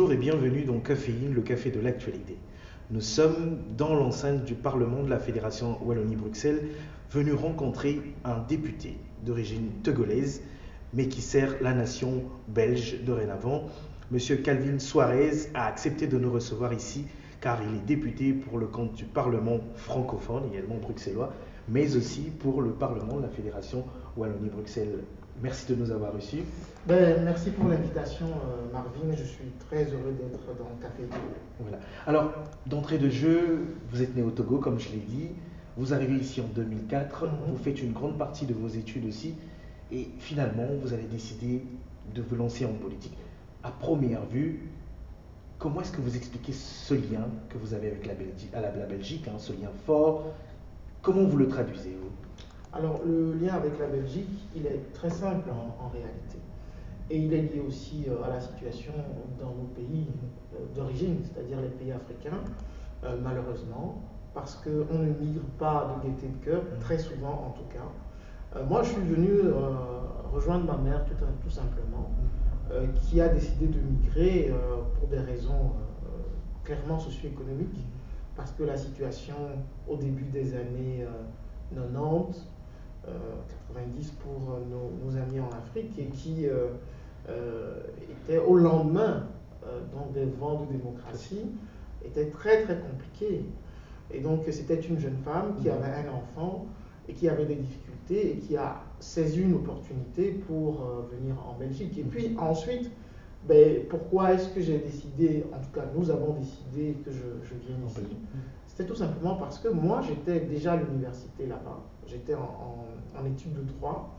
Bonjour et bienvenue dans Caféine, le café de l'actualité. Nous sommes dans l'enceinte du Parlement de la Fédération Wallonie-Bruxelles, venu rencontrer un député d'origine togolaise, mais qui sert la nation belge dorénavant. Monsieur Calvin Suarez a accepté de nous recevoir ici, car il est député pour le compte du Parlement francophone, également bruxellois, mais aussi pour le Parlement de la Fédération Wallonie-Bruxelles. Merci de nous avoir reçus. Merci pour l'invitation, Marvin. Je suis très heureux d'être dans le Café. Voilà. Alors, d'entrée de jeu, vous êtes né au Togo, comme je l'ai dit. Vous arrivez ici en 2004. Vous faites une grande partie de vos études aussi. Et finalement, vous avez décidé de vous lancer en politique. À première vue, comment est-ce que vous expliquez ce lien que vous avez avec la Belgique, ce lien fort? Comment vous le traduisez, vous? Alors, le lien avec la Belgique, il est très simple en réalité. Et il est lié aussi à la situation dans nos pays d'origine, c'est-à-dire les pays africains, malheureusement, parce qu'on ne migre pas de gaieté de cœur, très souvent en tout cas. Moi, je suis venu rejoindre ma mère tout simplement, qui a décidé de migrer pour des raisons clairement socio-économiques, parce que la situation au début des années 90, 90 pour nos amis en Afrique, et qui était au lendemain donc des vents de démocratie, était très très compliqué. Et donc c'était une jeune femme qui avait un enfant et qui avait des difficultés et qui a saisi une opportunité pour venir en Belgique. Et puis ensuite, pourquoi est-ce que j'ai décidé, en tout cas nous avons décidé que je vienne ici? C'était tout simplement parce que moi j'étais déjà à l'université là-bas, j'étais en études de droit,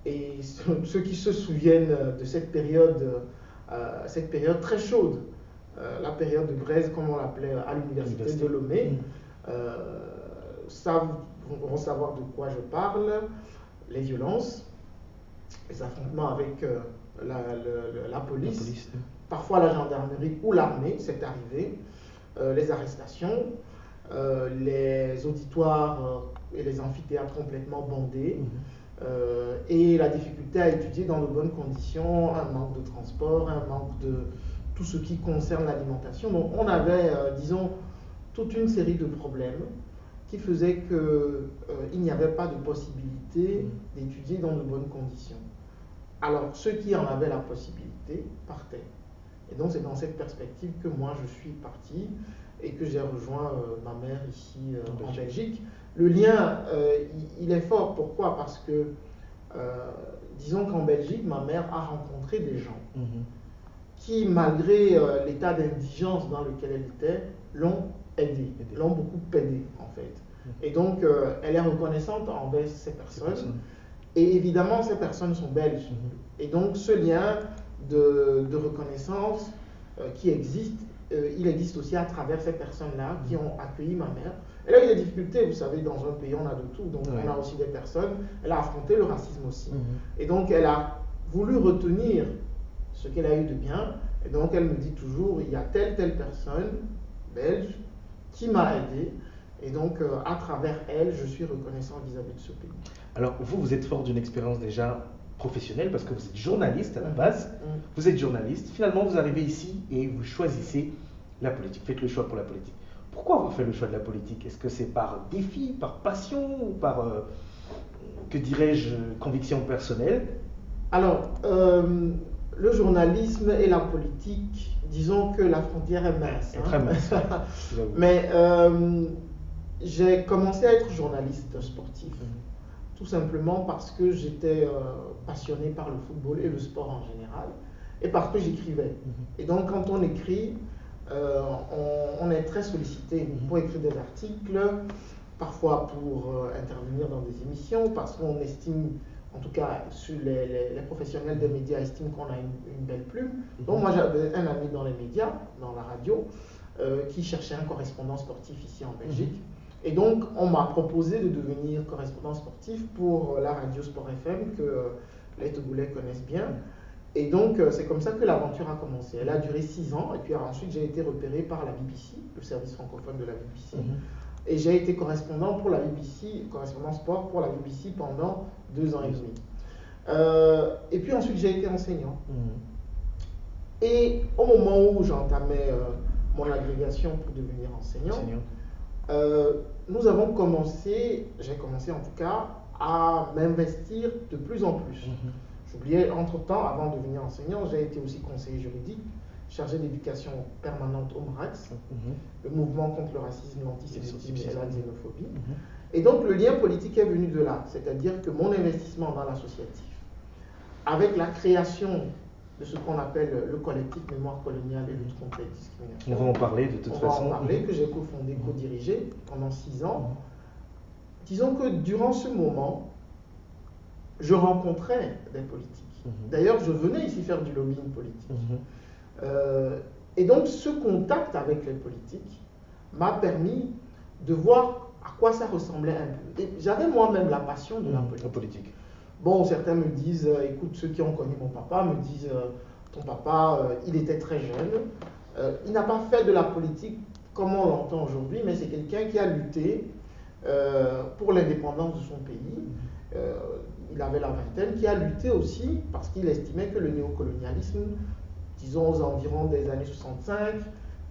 et ceux qui se souviennent de cette période très chaude, la période de braise comme on l'appelait à l'université de Lomé, vont savoir de quoi je parle, les violences, les affrontements avec la police, parfois la gendarmerie ou l'armée, c'est arrivé, les arrestations, les auditoires et les amphithéâtres complètement bondés, et la difficulté à étudier dans de bonnes conditions, un manque de transport, un manque de tout ce qui concerne l'alimentation. Donc on avait, disons, toute une série de problèmes qui faisaient qu'il n'y avait pas de possibilité d'étudier dans de bonnes conditions. Alors ceux qui en avaient la possibilité partaient. Et donc c'est dans cette perspective que moi je suis parti et que j'ai rejoint ma mère ici en Belgique. Le lien, il est fort. Pourquoi? Parce que, disons qu'en Belgique, ma mère a rencontré des gens qui, malgré l'état d'indigence dans lequel elle était, l'ont aidée, l'ont beaucoup aidée en fait. Et donc, elle est reconnaissante envers ces personnes. Et évidemment, ces personnes sont belges. Et donc, ce lien de reconnaissance qui existe, il existe aussi à travers ces personnes-là qui ont accueilli ma mère. Elle a eu des difficultés, vous savez, dans un pays, on a de tout. Donc, on a aussi des personnes. Elle a affronté le racisme aussi. Et donc, elle a voulu retenir ce qu'elle a eu de bien. Et donc, elle me dit toujours, il y a telle personne belge qui m'a aidé. Et donc, à travers elle, je suis reconnaissant vis-à-vis de ce pays. Alors, vous êtes fort d'une expérience déjà professionnelle parce que vous êtes journaliste à la base. Vous êtes journaliste. Finalement, vous arrivez ici et vous choisissez la politique. Faites le choix pour la politique. Pourquoi avoir fait le choix de la politique? Est-ce que c'est par défi, par passion ou par, que dirais-je, conviction personnelle? Alors, le journalisme et la politique, disons que la frontière est mince. Très mince. Mais j'ai commencé à être journaliste sportif, tout simplement parce que j'étais passionné par le football et le sport en général, et parce que j'écrivais. Et donc, quand on écrit, on est très sollicité pour écrire des articles, parfois pour intervenir dans des émissions, parce qu'on estime, en tout cas les professionnels des médias estiment qu'on a une belle plume. Donc moi j'avais un ami dans les médias, dans la radio, qui cherchait un correspondant sportif ici en Belgique. Et donc on m'a proposé de devenir correspondant sportif pour la radio Sport FM que les Togolais connaissent bien. Et donc, c'est comme ça que l'aventure a commencé. Elle a duré 6 ans, et puis ensuite, j'ai été repéré par la BBC, le service francophone de la BBC. Et j'ai été correspondant pour la BBC, correspondant sport pour la BBC pendant 2 ans et demi. Et puis ensuite, j'ai été enseignant. Et au moment où j'entamais mon agrégation pour devenir enseignant, nous avons commencé, j'ai commencé en tout cas, à m'investir de plus en plus. J'oubliais, entre-temps, avant de devenir enseignant, j'ai été aussi conseiller juridique, chargé d'éducation permanente au MRAX, le mouvement contre le racisme, l'antisémitisme et la xénophobie. Et donc le lien politique est venu de là, c'est-à-dire que mon investissement dans l'associatif, avec la création de ce qu'on appelle le collectif Mémoire coloniale et lutte contre les discriminations. On va en parler de toute façon. On va en parler, que j'ai cofondé, co-dirigé pendant 6 ans. Disons que durant ce moment, je rencontrais des politiques. D'ailleurs, je venais ici faire du lobbying politique. Et donc, ce contact avec les politiques m'a permis de voir à quoi ça ressemblait un peu. Et j'avais moi-même la passion de la politique. Bon, certains me disent, écoute, ceux qui ont connu mon papa me disent, ton papa, il était très jeune. Il n'a pas fait de la politique comme on l'entend aujourd'hui, mais c'est quelqu'un qui a lutté pour l'indépendance de son pays. Il avait la vingtaine, qui a lutté aussi parce qu'il estimait que le néocolonialisme, disons aux environs des années 65,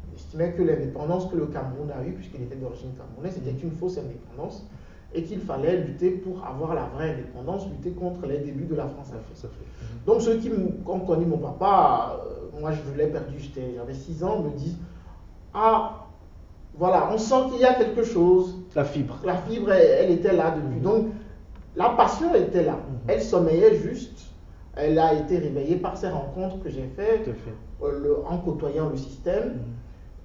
il estimait que l'indépendance que le Cameroun a eue, puisqu'il était d'origine camerounaise, c'était une fausse indépendance et qu'il fallait lutter pour avoir la vraie indépendance, lutter contre les débuts de la France-Afrique. Donc ceux qui ont connu mon papa, moi je l'ai perdu, j'avais 6 ans, me disent « Ah, voilà, on sent qu'il y a quelque chose. » La fibre. La fibre, elle était là depuis. Donc la passion était là. Elle sommeillait juste. Elle a été réveillée par ces rencontres que j'ai faites en côtoyant le système.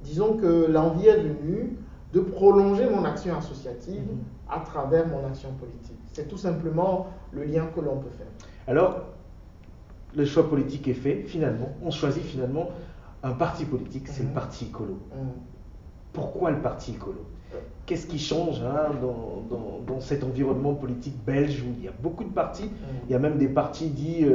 Disons que l'envie est venue de prolonger mon action associative à travers mon action politique. C'est tout simplement le lien que l'on peut faire. Alors, le choix politique est fait, finalement. On choisit finalement un parti politique, c'est le parti écolo. Pourquoi le parti écolo? Qu'est-ce qui change dans cet environnement politique belge où il y a beaucoup de partis? Il y a même des partis dits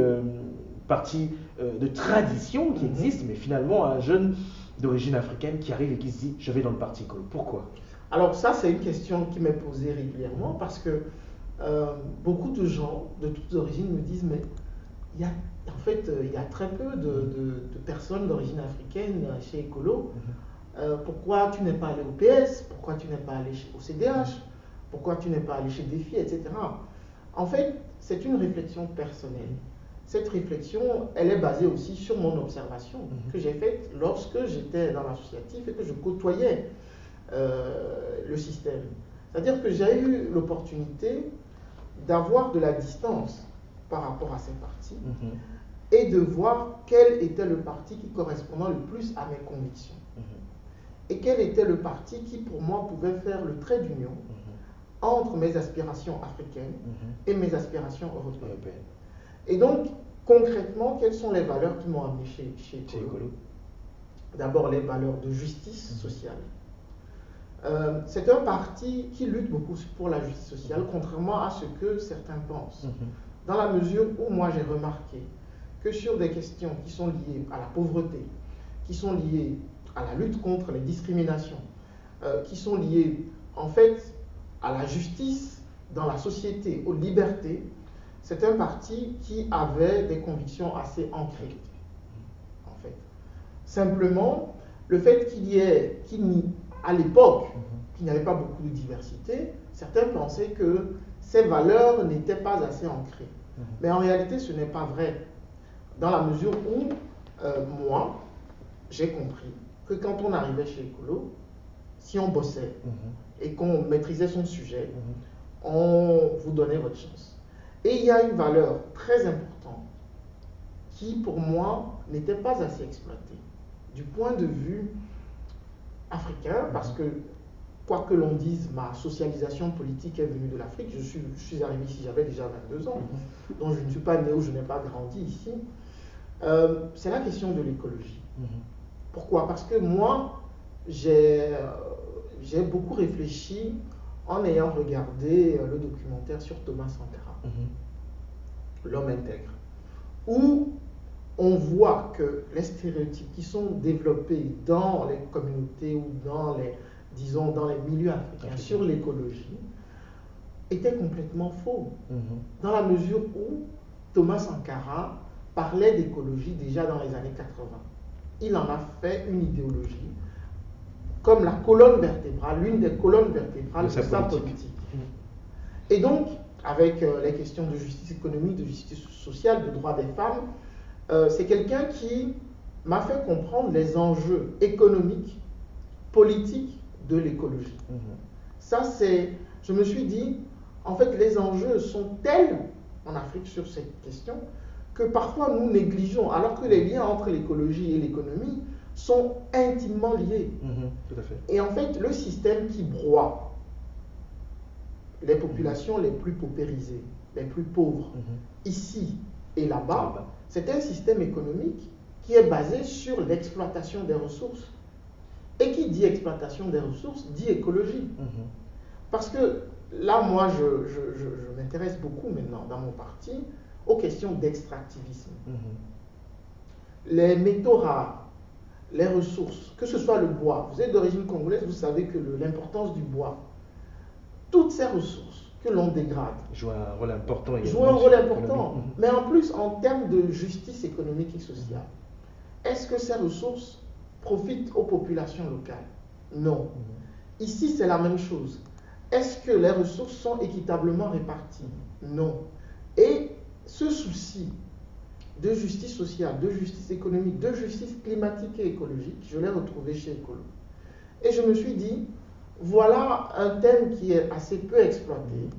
partis de tradition qui existent, mais finalement un jeune d'origine africaine qui arrive et qui se dit je vais dans le parti écolo. Pourquoi? Alors ça, c'est une question qui m'est posée régulièrement parce que beaucoup de gens de toutes origines me disent mais il y a très peu de personnes d'origine africaine chez Écolo. Pourquoi tu n'es pas allé au PS? Pourquoi tu n'es pas allé au CDH? Pourquoi tu n'es pas allé chez Défi, etc. En fait, c'est une réflexion personnelle. Cette réflexion, elle est basée aussi sur mon observation que j'ai faite lorsque j'étais dans l'associatif et que je côtoyais le système. C'est-à-dire que j'ai eu l'opportunité d'avoir de la distance par rapport à ces partis et de voir quel était le parti qui correspondait le plus à mes convictions. Et quel était le parti qui, pour moi, pouvait faire le trait d'union entre mes aspirations africaines et mes aspirations européennes. Et donc, concrètement, quelles sont les valeurs qui m'ont amené chez Écolo? D'abord, les valeurs de justice sociale. C'est un parti qui lutte beaucoup pour la justice sociale, contrairement à ce que certains pensent. Dans la mesure où moi j'ai remarqué que sur des questions qui sont liées à la pauvreté, qui sont liées à la lutte contre les discriminations, qui sont liées en fait à la justice dans la société, aux libertés, c'est un parti qui avait des convictions assez ancrées, en fait. Simplement, le fait à l'époque, qu'il n'y avait pas beaucoup de diversité, certains pensaient que ces valeurs n'étaient pas assez ancrées. Mais en réalité, ce n'est pas vrai. Dans la mesure où, moi, j'ai compris que quand on arrivait chez Écolo, si on bossait et qu'on maîtrisait son sujet, on vous donnait votre chance. Et il y a une valeur très importante qui, pour moi, n'était pas assez exploitée du point de vue africain, parce que, quoi que l'on dise, ma socialisation politique est venue de l'Afrique. Je suis arrivé ici, j'avais déjà 22 ans, donc je ne suis pas né ou je n'ai pas grandi ici. C'est la question de l'écologie. Pourquoi? Parce que moi, j'ai beaucoup réfléchi en ayant regardé le documentaire sur Thomas Sankara, L'homme intègre, où on voit que les stéréotypes qui sont développés dans les communautés ou dans les milieux africains sur l'écologie étaient complètement faux. Dans la mesure où Thomas Sankara parlait d'écologie déjà dans les années 80. il en a fait une idéologie comme la colonne vertébrale, l'une des colonnes vertébrales de sa politique. Et donc, avec les questions de justice économique, de justice sociale, de droits des femmes, c'est quelqu'un qui m'a fait comprendre les enjeux économiques, politiques de l'écologie. Ça, c'est, je me suis dit, en fait, les enjeux sont tels en Afrique sur cette question que parfois nous négligeons, alors que les liens entre l'écologie et l'économie sont intimement liés. Tout à fait. Et en fait, le système qui broie les populations les plus paupérisées, les plus pauvres, ici et là-bas, c'est un système économique qui est basé sur l'exploitation des ressources. Et qui dit exploitation des ressources, dit écologie. Parce que là, moi, je m'intéresse beaucoup maintenant dans mon parti aux questions d'extractivisme. Les métaux rares, les ressources, que ce soit le bois, vous êtes d'origine congolaise, vous savez que l'importance du bois, toutes ces ressources que l'on dégrade, jouent un rôle important. Mais en plus, en termes de justice économique et sociale, est-ce que ces ressources profitent aux populations locales? Non. Ici, c'est la même chose. Est-ce que les ressources sont équitablement réparties? Non. Et ce souci de justice sociale, de justice économique, de justice climatique et écologique, je l'ai retrouvé chez Écolo. Et je me suis dit, voilà un thème qui est assez peu exploité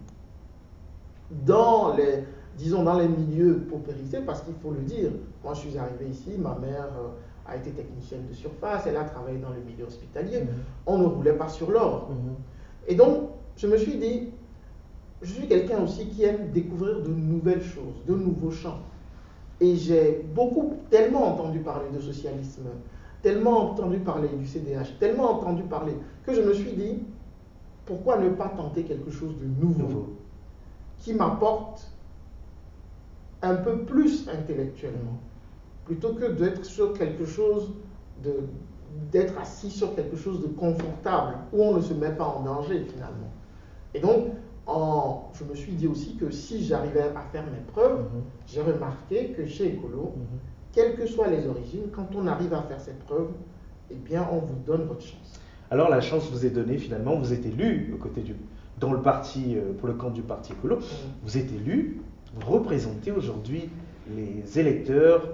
dans les, disons, dans les milieux paupérisés, parce qu'il faut le dire, moi je suis arrivé ici, ma mère a été technicienne de surface, elle a travaillé dans le milieu hospitalier, on ne roulait pas sur l'or. Et donc, je me suis dit, je suis quelqu'un aussi qui aime découvrir de nouvelles choses, de nouveaux champs. Et j'ai tellement entendu parler de socialisme, tellement entendu parler du CDH, tellement entendu parler, que je me suis dit, pourquoi ne pas tenter quelque chose de nouveau, qui m'apporte un peu plus intellectuellement, plutôt que d'être sur quelque chose d'être assis sur quelque chose de confortable, où on ne se met pas en danger finalement. Et donc, je me suis dit aussi que si j'arrivais à faire mes preuves, j'ai remarqué que chez Écolo, quelles que soient les origines, quand on arrive à faire ses preuves, eh bien, on vous donne votre chance. Alors, la chance vous est donnée finalement, vous êtes élu dans le parti, pour le camp du parti Écolo, vous êtes élu, vous représentez aujourd'hui les électeurs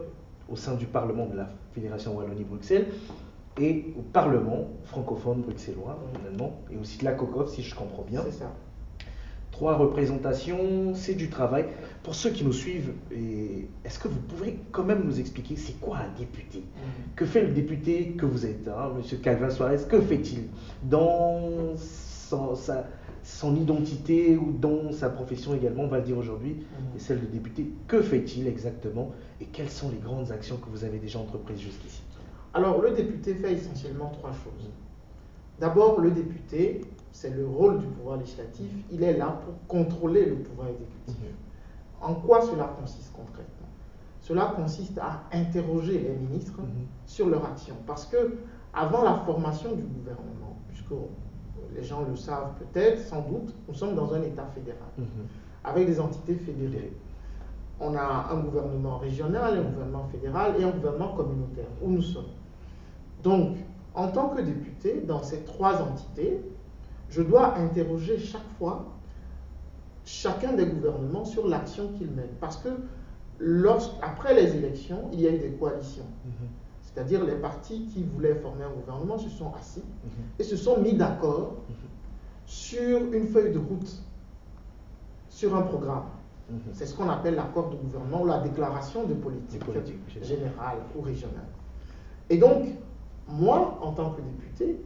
au sein du Parlement de la Fédération Wallonie-Bruxelles et au Parlement francophone bruxellois, finalement, et aussi de la COCOF, si je comprends bien. C'est ça. 3 représentations, c'est du travail. Pour ceux qui nous suivent, est-ce que vous pouvez quand même nous expliquer c'est quoi un député? Que fait le député que vous êtes, Monsieur Calvin Suarez? Que fait-il dans son identité ou dans sa profession également, on va le dire aujourd'hui, et celle de député? Que fait-il exactement? Et quelles sont les grandes actions que vous avez déjà entreprises jusqu'ici? Alors, le député fait essentiellement 3 choses. D'abord, le député, c'est le rôle du pouvoir législatif, il est là pour contrôler le pouvoir exécutif. En quoi cela consiste concrètement? Cela consiste à interroger les ministres sur leur action. Parce que, avant la formation du gouvernement, puisque les gens le savent peut-être, sans doute, nous sommes dans un État fédéral, avec des entités fédérées. On a un gouvernement régional, un gouvernement fédéral et un gouvernement communautaire, où nous sommes. Donc, en tant que député, dans ces 3 entités, je dois interroger chaque fois chacun des gouvernements sur l'action qu'ils mènent. Parce que après les élections, il y a eu des coalitions. C'est-à-dire les partis qui voulaient former un gouvernement se sont assis et se sont mis d'accord sur une feuille de route, sur un programme. C'est ce qu'on appelle l'accord de gouvernement ou la déclaration de politique générale ou régionale. Et donc, moi, en tant que député,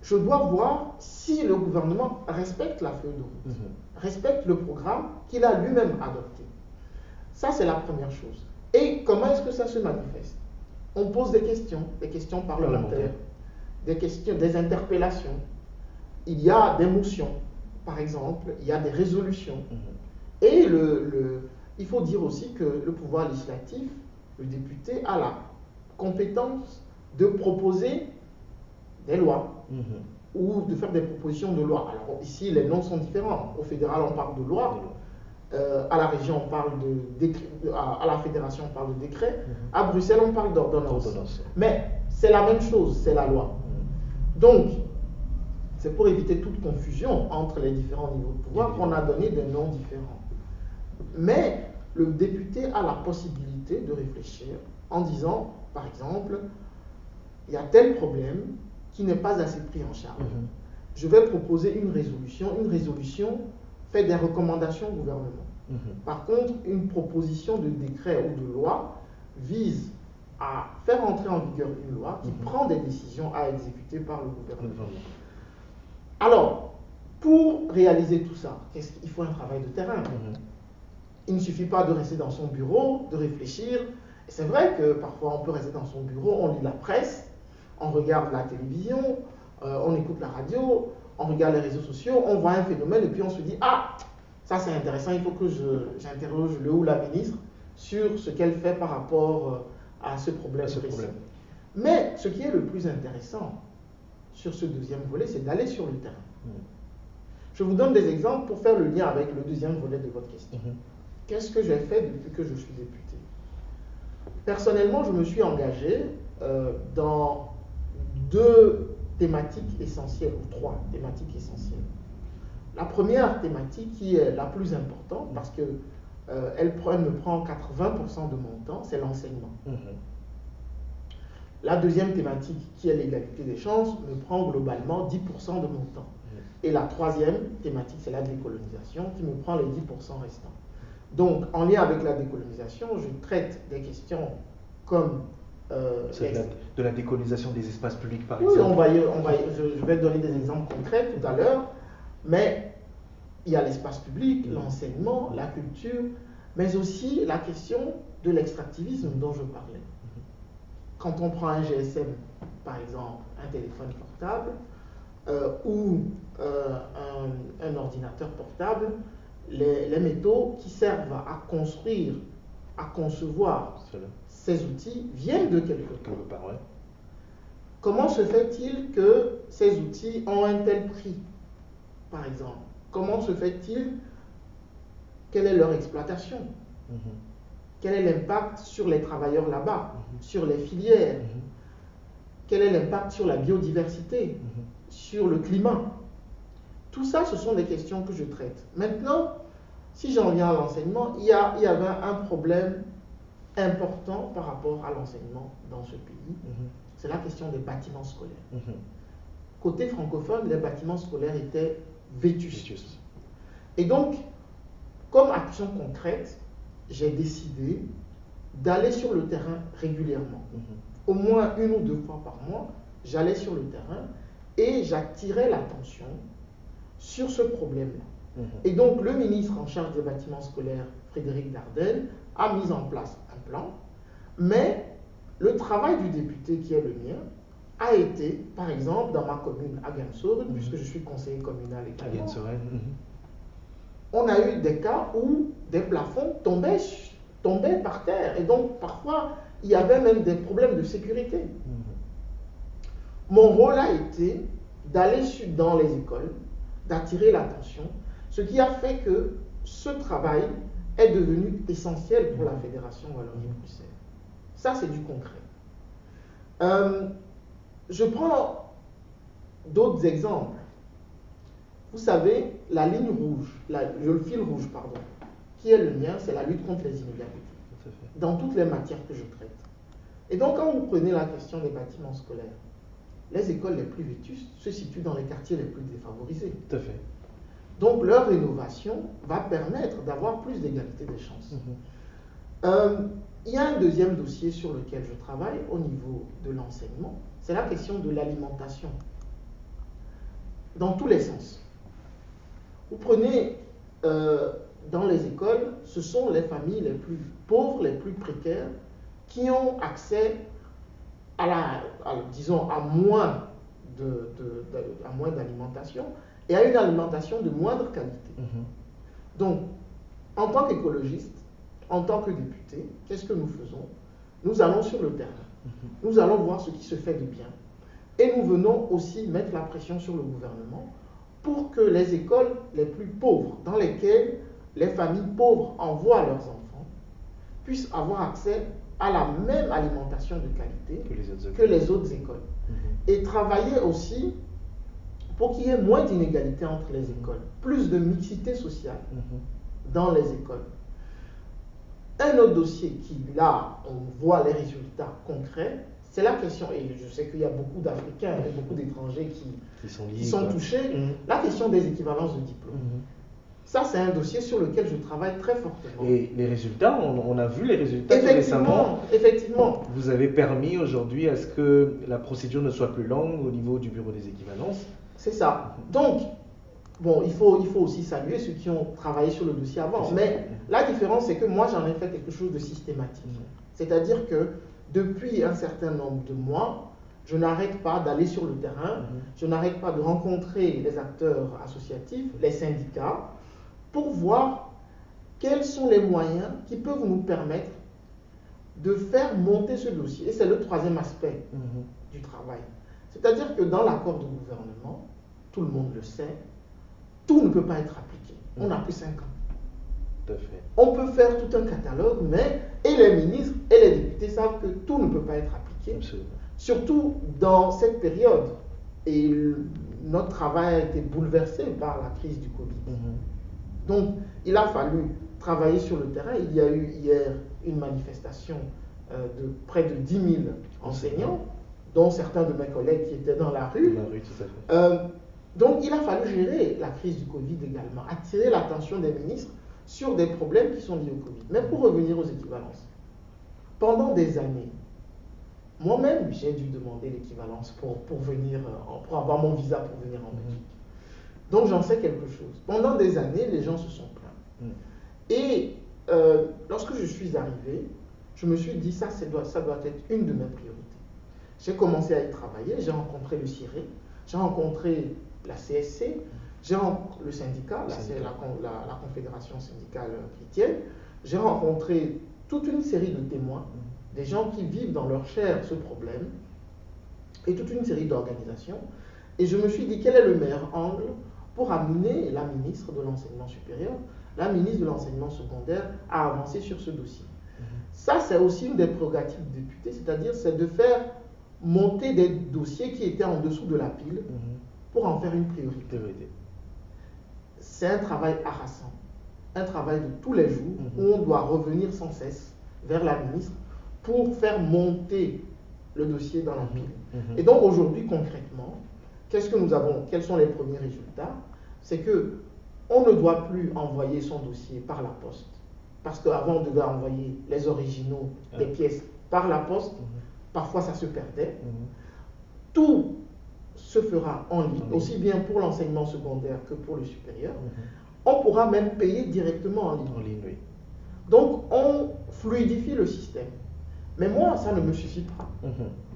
je dois voir si le gouvernement respecte la feuille de route, respecte le programme qu'il a lui-même adopté. Ça, c'est la première chose. Et comment est-ce que ça se manifeste? On pose des questions parlementaires, des interpellations. Il y a des motions, par exemple, il y a des résolutions. Et il faut dire aussi que le pouvoir législatif, le député, a la compétence de proposer des lois ou de faire des propositions de loi. Alors ici, les noms sont différents. Au fédéral, on parle de loi. À la région, on parle à la fédération, on parle de décret. À Bruxelles, on parle d'ordonnance. Mais c'est la même chose, c'est la loi. Donc, c'est pour éviter toute confusion entre les différents niveaux de pouvoir qu'on a donné des noms différents. Mais le député a la possibilité de réfléchir en disant, par exemple, il y a tel problème qui n'est pas assez pris en charge. Je vais proposer une résolution. Une résolution fait des recommandations au gouvernement. Par contre, une proposition de décret ou de loi vise à faire entrer en vigueur une loi qui prend des décisions à exécuter par le gouvernement. Alors, pour réaliser tout ça, il faut un travail de terrain. Il ne suffit pas de rester dans son bureau, de réfléchir. Et c'est vrai que parfois on peut rester dans son bureau, on lit la presse, on regarde la télévision, on écoute la radio, on regarde les réseaux sociaux, on voit un phénomène et puis on se dit « Ah, ça c'est intéressant, il faut que j'interroge le ou la ministre sur ce qu'elle fait par rapport à ce problème précis. » Mais ce qui est le plus intéressant sur ce deuxième volet, c'est d'aller sur le terrain. Je vous donne des exemples pour faire le lien avec le deuxième volet de votre question. Qu'est-ce que j'ai fait depuis que je suis député? Personnellement, je me suis engagé dans deux thématiques essentielles, ou trois thématiques essentielles. La première thématique, qui est la plus importante, parce qu'elle me prend 80% de mon temps, c'est l'enseignement. La deuxième thématique, qui est l'égalité des chances, me prend globalement 10% de mon temps. Et la troisième thématique, c'est la décolonisation, qui me prend les 10% restants. Donc, en lien avec la décolonisation, je traite des questions comme... de la décolonisation des espaces publics, par exemple. Oui, je vais donner des exemples concrets tout à l'heure, mais il y a l'espace public, l'enseignement, la culture, mais aussi la question de l'extractivisme dont je parlais. Quand on prend un GSM, par exemple, un téléphone portable, ou un ordinateur portable, les métaux qui servent à construire, à concevoir ces outils viennent de quelque part. Comment se fait-il que ces outils ont un tel prix, par exemple? Comment se fait-il? Quelle est leur exploitation? Quel est l'impact sur les travailleurs là-bas, sur les filières? Quel est l'impact sur la biodiversité, sur le climat? Tout ça, ce sont des questions que je traite. Maintenant, si j'en viens à l'enseignement, il y avait un problème important par rapport à l'enseignement dans ce pays. C'est la question des bâtiments scolaires. Côté francophone, les bâtiments scolaires étaient vétustes. Et donc, comme action concrète, j'ai décidé d'aller sur le terrain régulièrement. Au moins 1 ou 2 fois par mois, j'allais sur le terrain et j'attirais l'attention sur ce problème-là. Et donc, le ministre en charge des bâtiments scolaires, Frédéric Dardenne, a mis en place un plan, mais le travail du député qui est le mien a été, par exemple, dans ma commune, à Gamsoren, puisque je suis conseiller communal également, on a eu des cas où des plafonds tombaient par terre, et donc parfois, il y avait même des problèmes de sécurité. Mon rôle a été d'aller dans les écoles, d'attirer l'attention, ce qui a fait que ce travail est devenu essentiel pour la Fédération Wallonie-Bruxelles. Ça, c'est du concret. Je prends d'autres exemples. Vous savez, la ligne rouge, le fil rouge, pardon, qui est le mien, c'est la lutte contre les inégalités, dans toutes les matières que je traite. Et donc, quand vous prenez la question des bâtiments scolaires, les écoles les plus vétustes se situent dans les quartiers les plus défavorisés. Tout à fait. Donc, leur rénovation va permettre d'avoir plus d'égalité des chances. Il y a un deuxième dossier sur lequel je travaille au niveau de l'enseignement, c'est la question de l'alimentation, dans tous les sens. Vous prenez dans les écoles, ce sont les familles les plus pauvres, les plus précaires, qui ont accès à moins d'alimentation et à une alimentation de moindre qualité. Donc, en tant qu'écologiste, en tant que député, qu'est-ce que nous faisons? Nous allons sur le terrain, nous allons voir ce qui se fait de bien, et nous venons aussi mettre la pression sur le gouvernement pour que les écoles les plus pauvres, dans lesquelles les familles pauvres envoient leurs enfants puissent avoir accès à la même alimentation de qualité que les autres écoles. Et travailler aussi pour qu'il y ait moins d'inégalités entre les écoles, plus de mixité sociale dans les écoles. Un autre dossier qui, là, on voit les résultats concrets, c'est la question, et je sais qu'il y a beaucoup d'Africains et beaucoup d'étrangers qui sont touchés, la question des équivalences de diplômes. Ça, c'est un dossier sur lequel je travaille très fortement. Et les résultats, on a vu les résultats récemment. Effectivement. Vous avez permis aujourd'hui à ce que la procédure ne soit plus longue au niveau du bureau des équivalences. C'est ça. Donc, bon, il faut aussi saluer ceux qui ont travaillé sur le dossier avant. Mais la différence, c'est que moi, j'en ai fait quelque chose de systématique. C'est-à-dire que depuis un certain nombre de mois, je n'arrête pas d'aller sur le terrain, je n'arrête pas de rencontrer les acteurs associatifs, les syndicats, pour voir quels sont les moyens qui peuvent nous permettre de faire monter ce dossier. Et c'est le troisième aspect du travail. C'est-à-dire que dans l'accord de gouvernement, tout le monde le sait, tout ne peut pas être appliqué. On n'a que 5 ans. Tout à fait. On peut faire tout un catalogue, mais et les ministres et les députés savent que tout ne peut pas être appliqué. Absolument. Surtout dans cette période. Et notre travail a été bouleversé par la crise du Covid. Donc, il a fallu travailler sur le terrain. Il y a eu hier une manifestation de près de 10 000 enseignants, dont certains de mes collègues qui étaient dans la rue. Tout à fait. Donc, il a fallu gérer la crise du Covid également, attirer l'attention des ministres sur des problèmes qui sont liés au Covid. Mais pour revenir aux équivalences, pendant des années, moi-même, j'ai dû demander l'équivalence pour venir, pour avoir mon visa pour venir en Belgique. Donc, j'en sais quelque chose. Pendant des années, les gens se sont plaints. Et lorsque je suis arrivé, je me suis dit, ça doit être une de mes priorités. J'ai commencé à y travailler, j'ai rencontré le CIRE, j'ai rencontré la CSC, j'ai rencontré le syndicat, c'est la Confédération syndicale chrétienne, j'ai rencontré toute une série de témoins, des gens qui vivent dans leur chair ce problème, et toute une série d'organisations. Et je me suis dit, quel est le meilleur angle pour amener la ministre de l'Enseignement supérieur, la ministre de l'Enseignement secondaire à avancer sur ce dossier. Ça, c'est aussi une des prérogatives du député, c'est-à-dire c'est de faire monter des dossiers qui étaient en dessous de la pile pour en faire une priorité. C'est un travail harassant, un travail de tous les jours où on doit revenir sans cesse vers la ministre pour faire monter le dossier dans la pile. Et donc aujourd'hui, concrètement, qu'est-ce que nous avons? Quels sont les premiers résultats? C'est que on ne doit plus envoyer son dossier par la poste. Parce qu'avant, on devait envoyer les originaux des pièces par la poste. Parfois, ça se perdait. Tout se fera en ligne, aussi bien pour l'enseignement secondaire que pour le supérieur. On pourra même payer directement en ligne. Oui. Donc, on fluidifie le système. Mais moi, ça ne me suffit pas.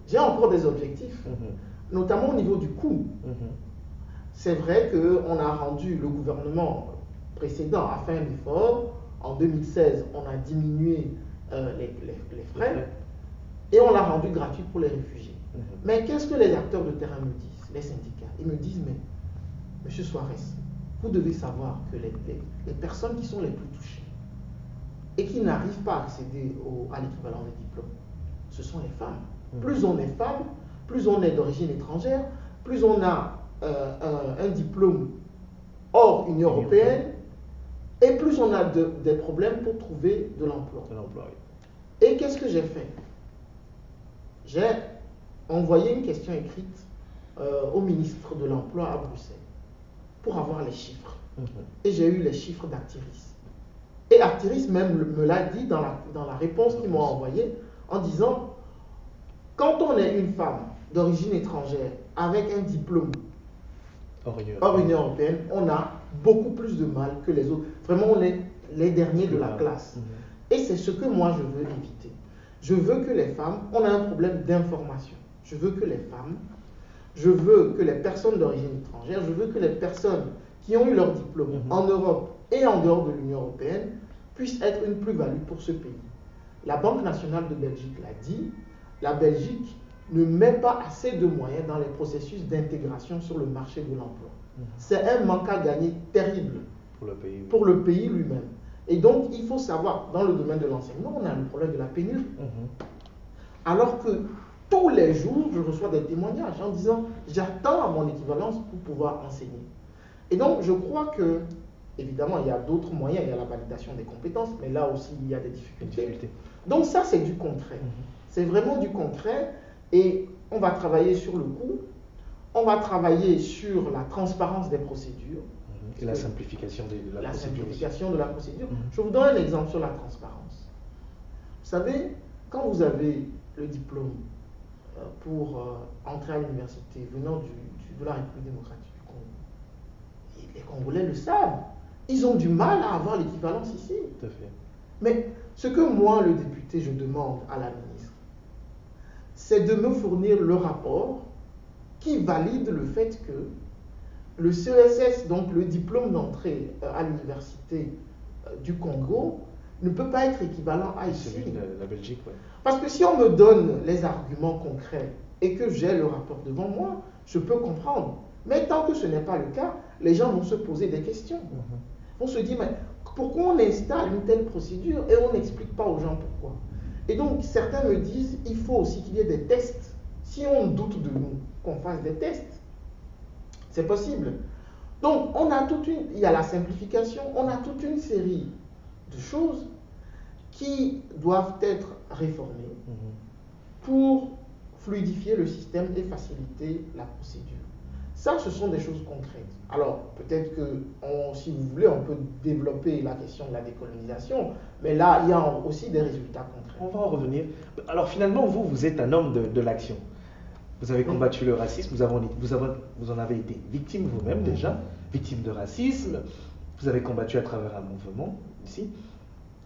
J'ai encore des objectifs, notamment au niveau du coût. C'est vrai qu'on a rendu, le gouvernement précédent a fait un effort. En 2016, on a diminué les frais et on l'a rendu gratuit pour les réfugiés. Mais qu'est-ce que les acteurs de terrain me disent, les syndicats? Ils me disent, mais M. Suarez, vous devez savoir que les personnes qui sont les plus touchées et qui n'arrivent pas à accéder à l'équivalent des diplômes, ce sont les femmes. Plus on est femme, plus on est d'origine étrangère, plus on a un diplôme hors Union européenne, et plus on a des problèmes pour trouver de l'emploi. Et qu'est-ce que j'ai fait? J'ai envoyé une question écrite au ministre de l'Emploi à Bruxelles pour avoir les chiffres. Et j'ai eu les chiffres d'Actiris. Et Actiris même me l'a dit dans la réponse qu'ils m'ont envoyée en disant, quand on est une femme d'origine étrangère avec un diplôme hors Union européenne, on a beaucoup plus de mal que les autres. Vraiment, on est les derniers de la classe. Et c'est ce que moi je veux éviter. Je veux que les femmes, on a un problème d'information. Je veux que les femmes, je veux que les personnes d'origine étrangère, je veux que les personnes qui ont eu leur diplôme en Europe et en dehors de l'Union européenne puissent être une plus-value pour ce pays. La Banque nationale de Belgique l'a dit, la Belgique ne met pas assez de moyens dans les processus d'intégration sur le marché de l'emploi. C'est un manque à gagner terrible pour le pays lui-même. Et donc, il faut savoir, dans le domaine de l'enseignement, on a le problème de la pénurie. Alors que tous les jours, je reçois des témoignages en disant « j'attends mon équivalence pour pouvoir enseigner ». Et donc, je crois que, évidemment, il y a d'autres moyens, il y a la validation des compétences, mais là aussi, il y a des difficultés. Donc ça, c'est du concret. C'est vraiment du concret, et on va travailler sur le coût, on va travailler sur la transparence des procédures. Et la simplification de la procédure. Simplification de la procédure. Je vous donne un exemple sur la transparence. Vous savez, quand vous avez le diplôme pour entrer à l'université venant de la République démocratique du Congo, et les Congolais le savent, ils ont du mal à avoir l'équivalence ici. Tout à fait. Mais ce que moi, le député, je demande à la ministre, c'est de me fournir le rapport qui valide le fait que le CESS, donc le diplôme d'entrée à l'université du Congo, ne peut pas être équivalent à ici. Celui de la Belgique, oui. Parce que si on me donne les arguments concrets et que j'ai le rapport devant moi, je peux comprendre. Mais tant que ce n'est pas le cas, les gens vont se poser des questions. Vont se dire, mais pourquoi on installe une telle procédure et on n'explique pas aux gens pourquoi? Et donc, certains me disent, il faut aussi qu'il y ait des tests. Si on doute de nous, qu'on fasse des tests. C'est possible. Donc, il y a la simplification, on a toute une série de choses qui doivent être réformées pour fluidifier le système et faciliter la procédure. Ça, ce sont des choses concrètes. Alors, peut-être que, si vous voulez, on peut développer la question de la décolonisation, mais là, il y a aussi des résultats concrets. On va en revenir. Alors, finalement, vous êtes un homme de l'action. Vous avez combattu le racisme, vous en avez été victime vous-même déjà, victime de racisme, vous avez combattu à travers un mouvement ici.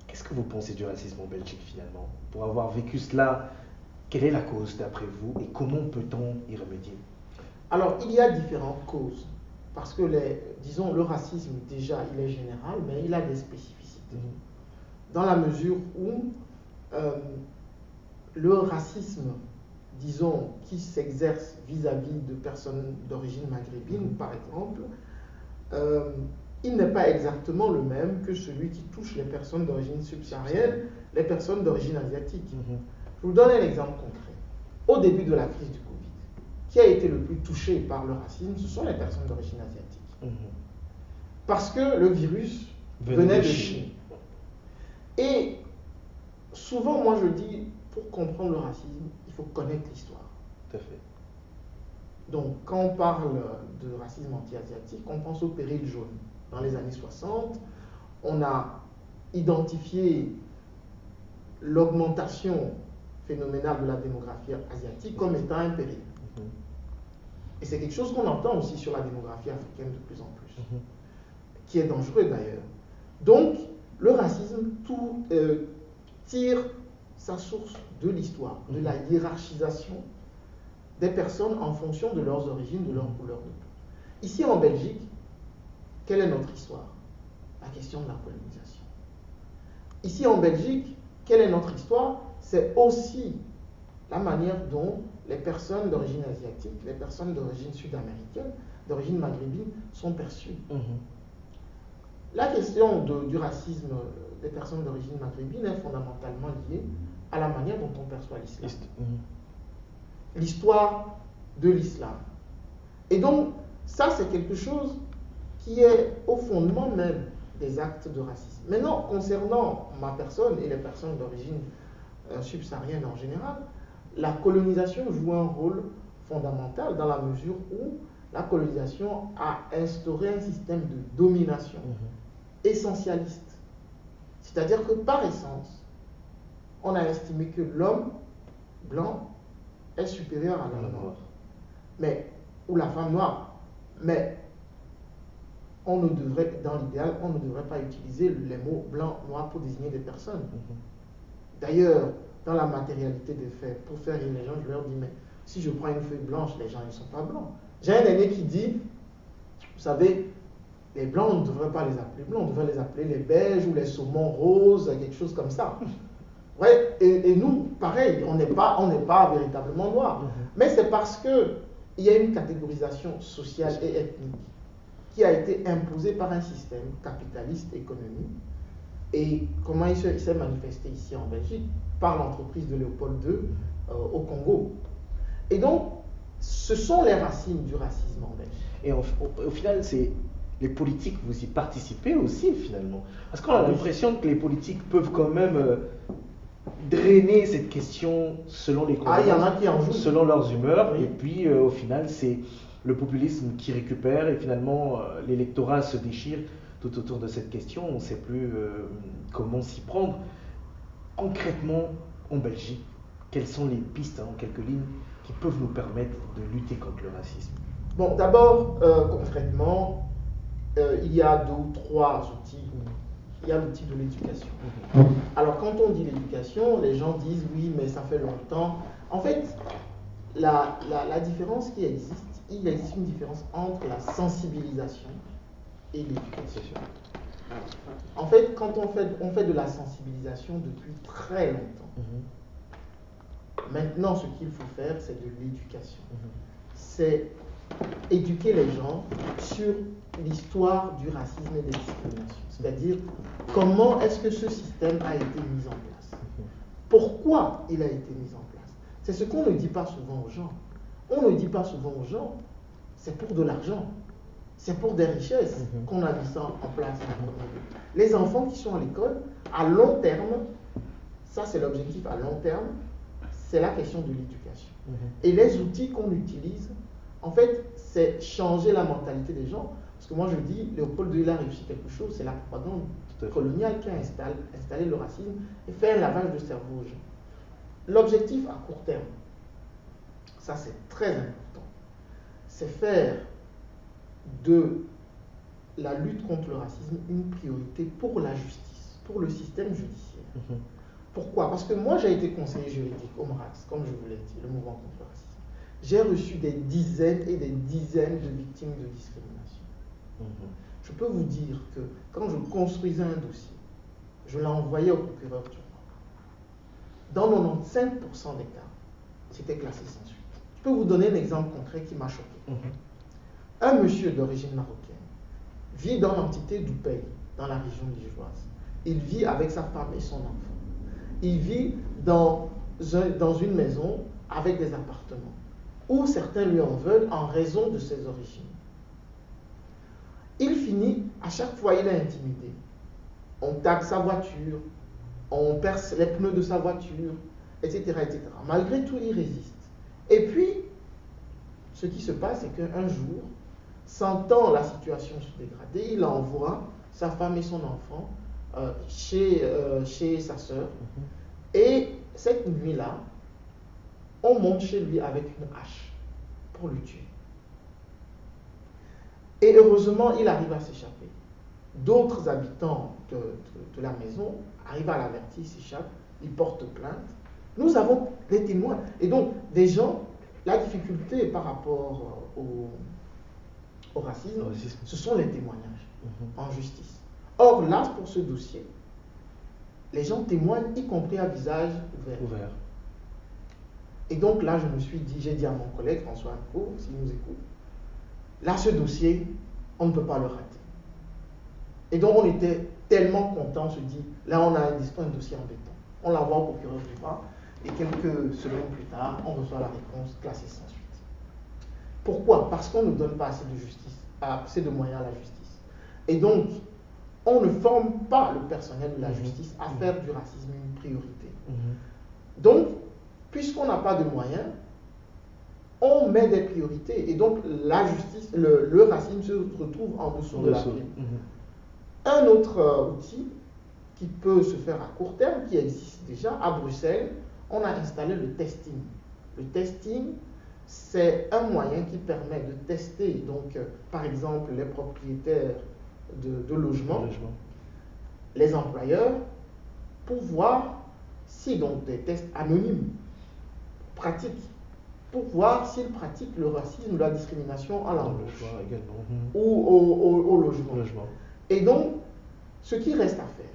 Qu'est-ce que vous pensez du racisme en Belgique finalement? Pour avoir vécu cela, quelle est la cause d'après vous et comment peut-on y remédier? Alors, il y a différentes causes, parce que, disons, le racisme déjà, il est général, mais il a des spécificités. Dans la mesure où le racisme, disons, qui s'exerce vis-à-vis de personnes d'origine maghrébine, par exemple, il n'est pas exactement le même que celui qui touche les personnes d'origine subsaharienne, les personnes d'origine asiatique. Je vous donne un exemple concret. Au début de la crise du Covid, qui a été le plus touché par le racisme, ce sont les personnes d'origine asiatique. Parce que le virus venait de Chine. Et souvent, moi je dis, pour comprendre le racisme, il faut connaître l'histoire. Tout à fait. Donc, quand on parle de racisme anti-asiatique, on pense au péril jaune. Dans les années 60, on a identifié l'augmentation phénoménale de la démographie asiatique comme étant un péril. Et c'est quelque chose qu'on entend aussi sur la démographie africaine de plus en plus, qui est dangereux d'ailleurs. Donc, le racisme tire sa source de l'histoire, de la hiérarchisation des personnes en fonction de leurs origines, de leur couleur de peau. Ici en Belgique, quelle est notre histoire? La question de la colonisation. Ici en Belgique, quelle est notre histoire? C'est aussi la manière dont les personnes d'origine asiatique, les personnes d'origine sud-américaine, d'origine maghrébine sont perçues. La question du racisme des personnes d'origine maghrébine est fondamentalement liée à la manière dont on perçoit l'islam. L'histoire de l'islam. Et donc, ça, c'est quelque chose qui est au fondement même des actes de racisme. Maintenant, concernant ma personne et les personnes d'origine subsaharienne en général, la colonisation joue un rôle fondamental dans la mesure où la colonisation a instauré un système de domination essentialiste. C'est-à-dire que par essence, on a estimé que l'homme blanc est supérieur à l'homme noir. Mais, ou la femme noire. Mais on ne devrait, dans l'idéal, on ne devrait pas utiliser les mots blanc, noir pour désigner des personnes. D'ailleurs, dans la matérialité des faits, pour faire rire les gens, je leur dis, mais si je prends une feuille blanche, les gens ne sont pas blancs. J'ai un aîné qui dit, vous savez, les blancs, on ne devrait pas les appeler blancs, on devrait les appeler les beiges ou les saumons roses, quelque chose comme ça. Ouais, et nous, pareil, on n'est pas véritablement noirs. Mais c'est parce qu'il y a une catégorisation sociale et ethnique qui a été imposé par un système capitaliste économique. Et comment il s'est manifesté ici en Belgique? Par l'entreprise de Léopold II au Congo. Et donc, ce sont les racines du racisme en Belgique. Et au final, c'est les politiques, vous y participez aussi finalement. Parce qu'on a l'impression que les politiques peuvent quand même drainer cette question selon les il y en a qui en jouent. selon leurs humeurs. Oui. Et puis au final, c'est le populisme qui récupère et finalement l'électorat se déchire tout autour de cette question. On ne sait plus comment s'y prendre. Concrètement, en Belgique, quelles sont les pistes, en quelques lignes, qui peuvent nous permettre de lutter contre le racisme? Bon, d'abord, concrètement, il y a 2 ou 3 outils. Il y a l'outil de l'éducation. Alors, quand on dit l'éducation, les gens disent oui, mais ça fait longtemps. En fait, la différence qui existe, il existe une différence entre la sensibilisation et l'éducation. En fait, quand on fait de la sensibilisation depuis très longtemps. Maintenant, ce qu'il faut faire, c'est de l'éducation. C'est éduquer les gens sur l'histoire du racisme et des discriminations. C'est-à-dire, comment est-ce que ce système a été mis en place? Pourquoi il a été mis en place? C'est ce qu'on ne dit pas souvent aux gens. On ne dit pas souvent aux gens, c'est pour de l'argent. C'est pour des richesses qu'on a mis ça en place. Les enfants qui sont à l'école, à long terme, ça c'est l'objectif à long terme, c'est la question de l'éducation. Et les outils qu'on utilise, en fait, c'est changer la mentalité des gens. Parce que moi je dis, Léopold II a réussi quelque chose, c'est la propagande coloniale qui a installé le racisme et fait un lavage de cerveau aux gens. L'objectif à court terme, ça c'est très important, c'est faire de la lutte contre le racisme une priorité pour la justice, pour le système judiciaire. Pourquoi? Parce que moi j'ai été conseiller juridique au MRAX, comme je vous l'ai dit, le mouvement contre le racisme. J'ai reçu des dizaines et des dizaines de victimes de discrimination. Je peux vous dire que quand je construisais un dossier, je l'envoyais au procureur du roi. Dans 95% des cas, c'était classé sans suite. Je peux vous donner un exemple concret qui m'a choqué. Un monsieur d'origine marocaine vit dans l'entité d'Oupey, dans la région liégeoise. Il vit avec sa femme et son enfant. Il vit dans une maison avec des appartements, où certains lui en veulent en raison de ses origines. Il finit, à chaque fois il est intimidé. On tape sa voiture, on perce les pneus de sa voiture, etc., etc. Malgré tout, il résiste. Et puis, ce qui se passe, c'est qu'un jour, sentant la situation se dégrader, il envoie sa femme et son enfant chez sa sœur. Et cette nuit-là, on monte chez lui avec une hache pour le tuer. Et heureusement, il arrive à s'échapper. D'autres habitants de la maison arrivent à l'avertir, s'échappent, ils portent plainte. Nous avons des témoins. Et donc, des gens, la difficulté par rapport au racisme, ce sont les témoignages en justice. Or, là, pour ce dossier, les gens témoignent, y compris à visage ouvert. Et donc là, je me suis dit, j'ai dit à mon collègue François Anco, s'il nous écoute, là, ce dossier, on ne peut pas le rater. Et donc, on était tellement contents, on se dit, là, on a un dossier embêtant. On l'envoie au procureur du roi, et quelques semaines plus tard, on reçoit la réponse classée sans suite. Pourquoi? Parce qu'on ne donne pas assez de justice, assez de moyens à la justice. Et donc, on ne forme pas le personnel de la justice à faire du racisme une priorité. Donc, puisqu'on n'a pas de moyens, on met des priorités. Et donc, la justice, le racisme se retrouve en dessous de la pile. Un autre outil qui peut se faire à court terme, qui existe déjà, à Bruxelles, on a installé le testing. Le testing, c'est un moyen qui permet de tester, donc, par exemple, les propriétaires de logements, les employeurs, pour voir si, donc, des tests anonymes pratiquent, pour voir s'ils pratiquent le racisme, la discrimination à l'embauche ou au logement. Et donc, ce qui reste à faire,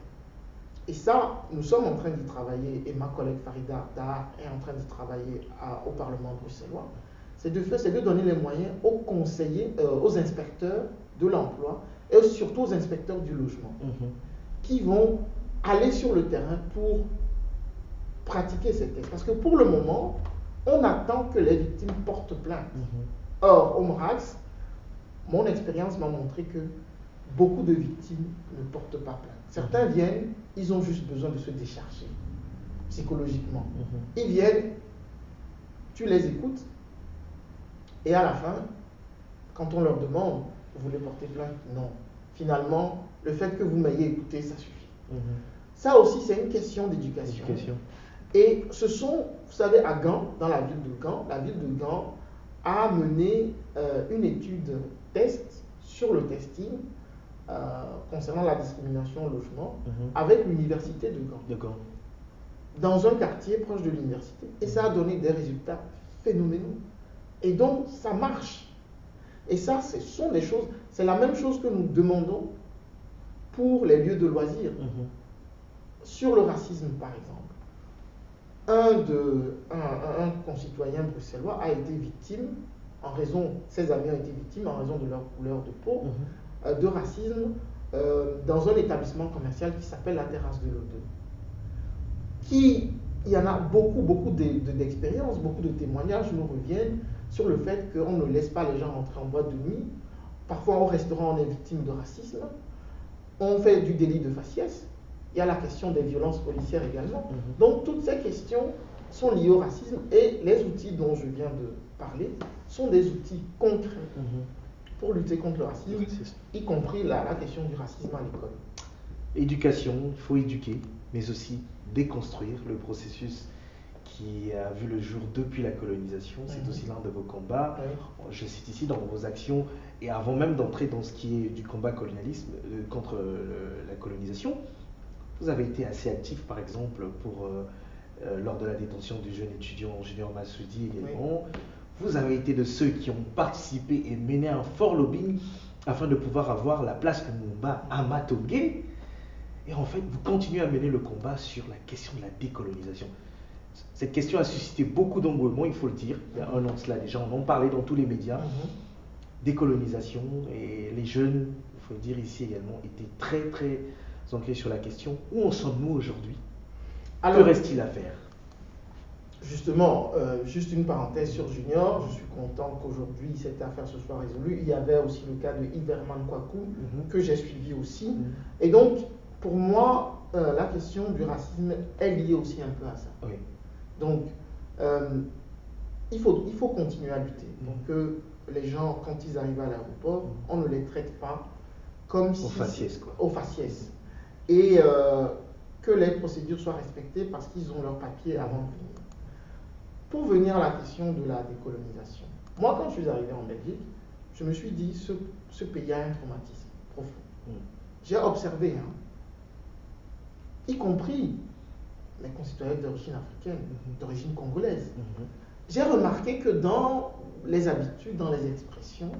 et ça, nous sommes en train d'y travailler, et ma collègue Farida Daha est en train d'y travailler au Parlement bruxellois, c'est de donner les moyens aux conseillers, aux inspecteurs de l'emploi et surtout aux inspecteurs du logement qui vont aller sur le terrain pour pratiquer ces tests. Parce que pour le moment, on attend que les victimes portent plainte. Or, au MRAX, mon expérience m'a montré que beaucoup de victimes ne portent pas plainte. Certains viennent, ils ont juste besoin de se décharger psychologiquement. Ils viennent, tu les écoutes, et à la fin, quand on leur demande, vous voulez porter plainte? Non. Finalement, le fait que vous m'ayez écouté, ça suffit. Ça aussi, c'est une question d'éducation. Et ce sont, vous savez, à Gand, dans la ville de Gand a mené une étude test sur le testing concernant la discrimination au logement avec l'université de Gand. Dans un quartier proche de l'université. Et ça a donné des résultats phénoménaux. Et donc, ça marche. Et ça, ce sont des choses, c'est la même chose que nous demandons pour les lieux de loisirs. Sur le racisme, par exemple. Un concitoyen bruxellois a été victime, ses amis ont été victimes en raison de leur couleur de peau, de racisme dans un établissement commercial qui s'appelle la Terrasse de l'O2. Il y en a beaucoup d'expériences, beaucoup de témoignages nous reviennent sur le fait qu'on ne laisse pas les gens rentrer en boîte de nuit. Parfois au restaurant, on est victime de racisme. On fait du délit de faciès. Il y a la question des violences policières également. Donc toutes ces questions sont liées au racisme et les outils dont je viens de parler sont des outils concrets pour lutter contre le racisme, y compris la question du racisme à l'école. Éducation, il faut éduquer, mais aussi déconstruire le processus qui a vu le jour depuis la colonisation. C'est aussi l'un de vos combats. Je cite ici dans vos actions, et avant même d'entrer dans ce qui est du combat colonialisme, contre la colonisation, vous avez été assez actif, par exemple, lors de la détention du jeune étudiant Junior Massoudi également. Vous avez été de ceux qui ont participé et mené un fort lobbying afin de pouvoir avoir la place Lumumba à Matogé. Et en fait, vous continuez à mener le combat sur la question de la décolonisation. Cette question a suscité beaucoup d'engouement, il faut le dire. Il y a un an de cela déjà, on en parlait dans tous les médias. Décolonisation, et les jeunes, il faut le dire ici également, étaient très très ancrés sur la question. Où en sommes-nous aujourd'hui? Que reste-t-il à faire? Justement, juste une parenthèse sur Junior, je suis content qu'aujourd'hui cette affaire se soit résolue. Il y avait aussi le cas de Iverman Kwaku, que j'ai suivi aussi. Et donc, pour moi, la question du racisme est liée aussi un peu à ça. Donc, il faut continuer à lutter pour que les gens, quand ils arrivent à l'aéroport, on ne les traite pas comme si... Au faciès. Et que les procédures soient respectées parce qu'ils ont leur papier avant de venir. Pour venir à la question de la décolonisation, moi quand je suis arrivé en Belgique, je me suis dit ce pays a un traumatisme profond. J'ai observé, y compris mes concitoyens d'origine africaine, d'origine congolaise, j'ai remarqué que dans les habitudes, dans les expressions,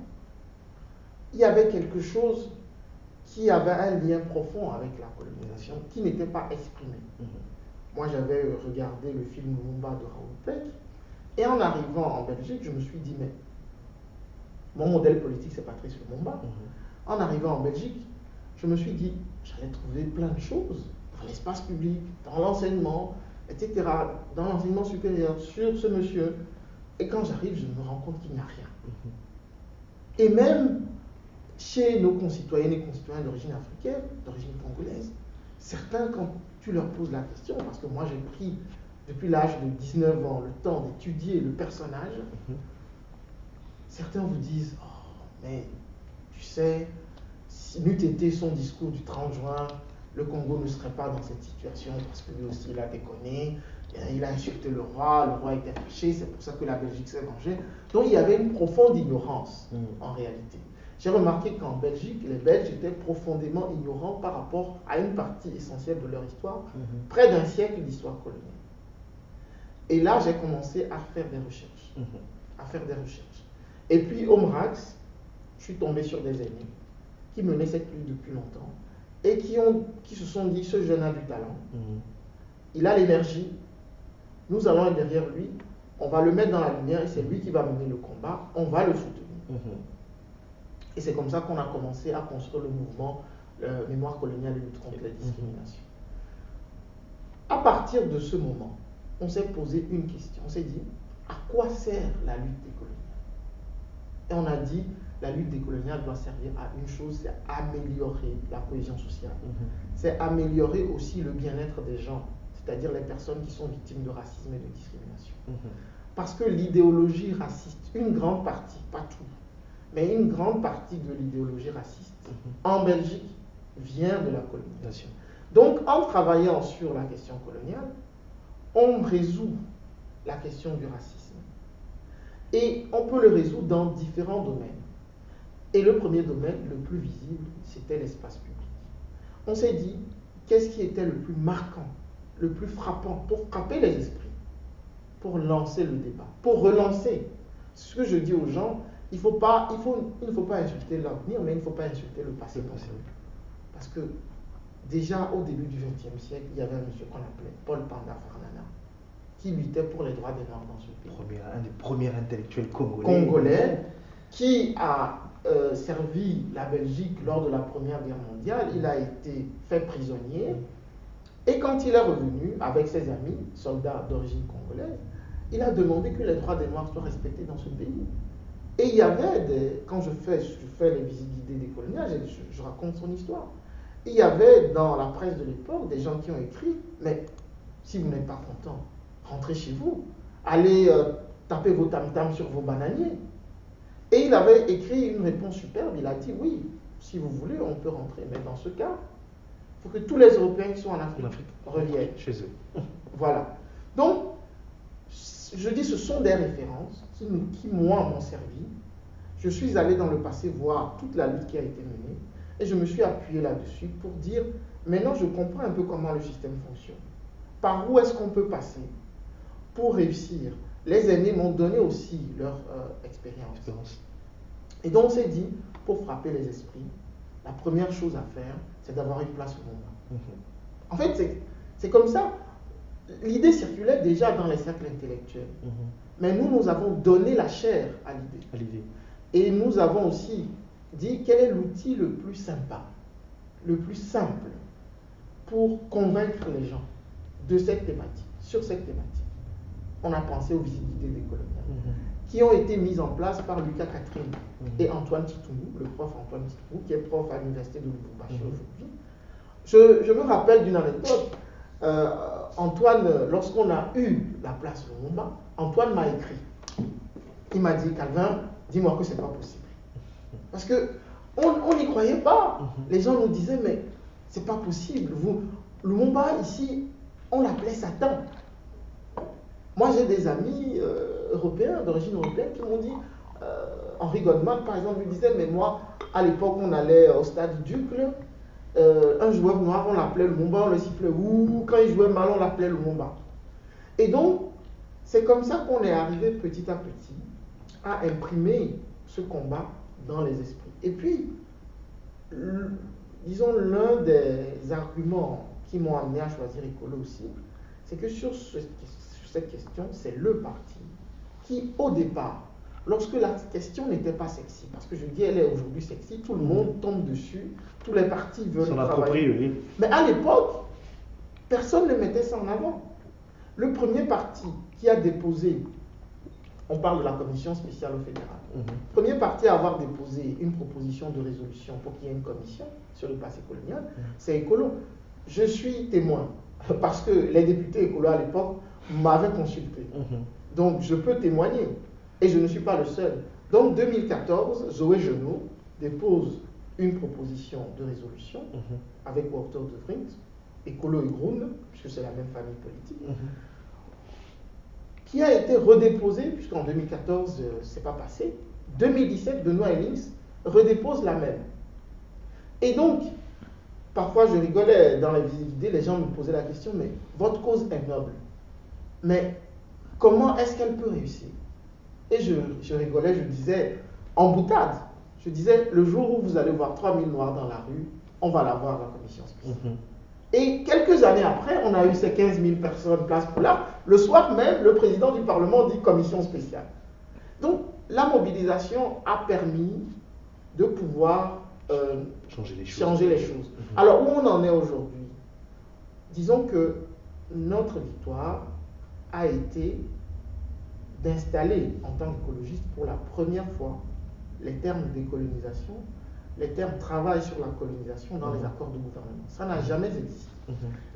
il y avait quelque chose qui avait un lien profond avec la colonisation, qui n'était pas exprimé. Moi, j'avais regardé le film Lumumba de Raoul Peck, et en arrivant en Belgique, je me suis dit, mais mon modèle politique, c'est Patrice Lumumba. En arrivant en Belgique, je me suis dit, j'allais trouver plein de choses dans l'espace public, dans l'enseignement, etc., dans l'enseignement supérieur, sur ce monsieur. Et quand j'arrive, je me rends compte qu'il n'y a rien. Et même chez nos concitoyennes et concitoyens d'origine africaine, d'origine congolaise, certains, quand tu leur poses la question, parce que moi j'ai pris, depuis l'âge de 19 ans, le temps d'étudier le personnage, certains vous disent, oh, mais tu sais, si n'eût été son discours du 30 juin, le Congo ne serait pas dans cette situation, parce que lui aussi il a déconné, il a insulté le roi était fâché, c'est pour ça que la Belgique s'est vengée. Donc il y avait une profonde ignorance, en réalité. J'ai remarqué qu'en Belgique, les Belges étaient profondément ignorants par rapport à une partie essentielle de leur histoire, près d'un siècle d'histoire coloniale. Et là, j'ai commencé à faire des recherches. Et puis, au MRAX, je suis tombé sur des amis qui menaient cette lutte depuis longtemps et qui se sont dit, ce jeune a du talent, il a l'énergie, nous allons être derrière lui, on va le mettre dans la lumière et c'est lui qui va mener le combat, on va le soutenir. Et c'est comme ça qu'on a commencé à construire le mouvement Mémoire coloniale et lutte contre les discriminations. À partir de ce moment, on s'est posé une question. On s'est dit, à quoi sert la lutte décoloniale? Et on a dit, la lutte décoloniale doit servir à une chose, c'est améliorer la cohésion sociale. C'est améliorer aussi le bien-être des gens, c'est-à-dire les personnes qui sont victimes de racisme et de discrimination. Parce que l'idéologie raciste, une grande partie, pas tout, mais une grande partie de l'idéologie raciste en Belgique vient de la colonisation. Donc, en travaillant sur la question coloniale, on résout la question du racisme. Et on peut le résoudre dans différents domaines. Et le premier domaine, le plus visible, c'était l'espace public. On s'est dit, qu'est-ce qui était le plus marquant, le plus frappant, pour frapper les esprits, pour lancer le débat, pour relancer. Ce que je dis aux gens, il ne faut pas insulter l'avenir, mais il ne faut pas insulter le passé. Parce que déjà au début du XXe siècle, il y avait un monsieur qu'on appelait Paul Panda Farnana, qui luttait pour les droits des Noirs dans ce pays. Un des premiers intellectuels congolais qui a servi la Belgique lors de la Première Guerre mondiale. Il a été fait prisonnier. Et quand il est revenu avec ses amis, soldats d'origine congolaise, il a demandé que les droits des Noirs soient respectés dans ce pays. Et il y avait, quand je fais les visites guidées décoloniales, je raconte son histoire. Il y avait dans la presse de l'époque des gens qui ont écrit, mais si vous n'êtes pas content, rentrez chez vous, allez taper vos tam-tams sur vos bananiers. Et il avait écrit une réponse superbe, il a dit oui, si vous voulez, on peut rentrer, mais dans ce cas, il faut que tous les Européens qui sont en Afrique reviennent chez eux. Voilà. Donc, je dis, ce sont des références qui moi, m'ont servi. Je suis allé dans le passé voir toute la lutte qui a été menée et je me suis appuyé là-dessus pour dire, maintenant je comprends un peu comment le système fonctionne. Par où est-ce qu'on peut passer pour réussir? Les aînés m'ont donné aussi leur expérience. Et donc on s'est dit, pour frapper les esprits, la première chose à faire, c'est d'avoir une place au monde. En fait, c'est comme ça. L'idée circulait déjà dans les cercles intellectuels. Mais nous avons donné la chair à l'idée. Et nous avons aussi dit quel est l'outil le plus sympa, le plus simple pour convaincre les gens de cette thématique, sur cette thématique. On a pensé aux visites guidées décoloniales, qui ont été mises en place par Lucas Catherine et Antoine Titoumou, le prof Antoine Titoumou, qui est prof à l'université de Lubumbashi aujourd'hui. Je me rappelle d'une anecdote. Antoine, lorsqu'on a eu la place Lumumba, Antoine m'a écrit. Il m'a dit, Calvin, dis-moi que ce n'est pas possible. Parce qu'on n'y croyait pas. Les gens nous disaient, mais c'est pas possible. Lumumba, ici, on l'appelait Satan. Moi, j'ai des amis européens, d'origine européenne, qui m'ont dit, Henri Goldman, par exemple, lui disait, mais moi, à l'époque, on allait au stade Ducle, un joueur noir, on l'appelait Lumumba, on le sifflait, ouh, quand il jouait mal, on l'appelait Lumumba. Et donc, c'est comme ça qu'on est arrivé petit à petit à imprimer ce combat dans les esprits. Et puis, disons, l'un des arguments qui m'ont amené à choisir Écolo aussi, c'est que sur cette question, c'est le parti qui, au départ, lorsque la question n'était pas sexy, parce que je dis elle est aujourd'hui sexy, tout le monde tombe dessus, tous les partis veulent travailler. Oui. Mais à l'époque, personne ne mettait ça en avant. Le premier parti qui a déposé, on parle de la commission spéciale au fédéral, le premier parti à avoir déposé une proposition de résolution pour qu'il y ait une commission sur le passé colonial, c'est Écolo. Je suis témoin, parce que les députés Écolo à l'époque m'avaient consulté. Donc je peux témoigner. Et je ne suis pas le seul. Donc, 2014, Zoé Genot dépose une proposition de résolution avec Walter de Vrint, Écolo et Groen, puisque c'est la même famille politique, qui a été redéposée, puisqu'en 2014, ce n'est pas passé. 2017, Benoît Ellings redépose la même. Et donc, parfois je rigolais dans les visites, les gens me posaient la question, mais votre cause est noble. Mais comment est-ce qu'elle peut réussir? Et je rigolais, je disais, en boutade, je disais, le jour où vous allez voir 3000 Noirs dans la rue, on va la voir, la commission spéciale. Et quelques années après, on a eu ces 15 000 personnes place Poulard. Le soir même, le président du Parlement dit commission spéciale. Donc, la mobilisation a permis de pouvoir changer les choses. Alors, où on en est aujourd'hui? Disons que notre victoire a été d'installer en tant qu'écologiste pour la première fois les termes décolonisation, les termes travail sur la colonisation dans les accords de gouvernement. Ça n'a jamais existé.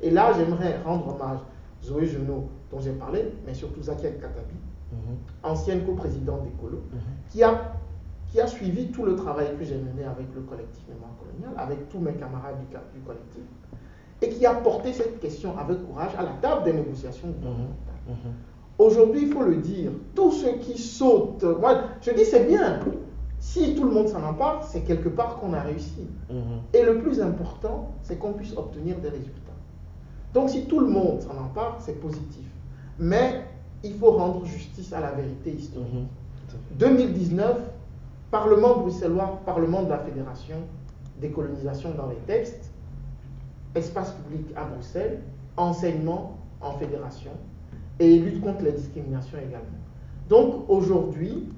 Et là, j'aimerais rendre hommage à Zoé Genot, dont j'ai parlé, mais surtout Zakia Katabi, ancienne coprésidente d'Écolo, qui a suivi tout le travail que j'ai mené avec le collectif Mémoire coloniale, avec tous mes camarades du collectif, et qui a porté cette question avec courage à la table des négociations gouvernementales. Aujourd'hui, il faut le dire, tous ceux qui sautent, moi je dis c'est bien, si tout le monde s'en empare, c'est quelque part qu'on a réussi. Et le plus important, c'est qu'on puisse obtenir des résultats. Donc si tout le monde s'en empare, c'est positif. Mais il faut rendre justice à la vérité historique. 2019, Parlement bruxellois, Parlement de la Fédération, décolonisation dans les textes, espace public à Bruxelles, enseignement en fédération et lutte contre les discriminations également. Donc aujourd'hui,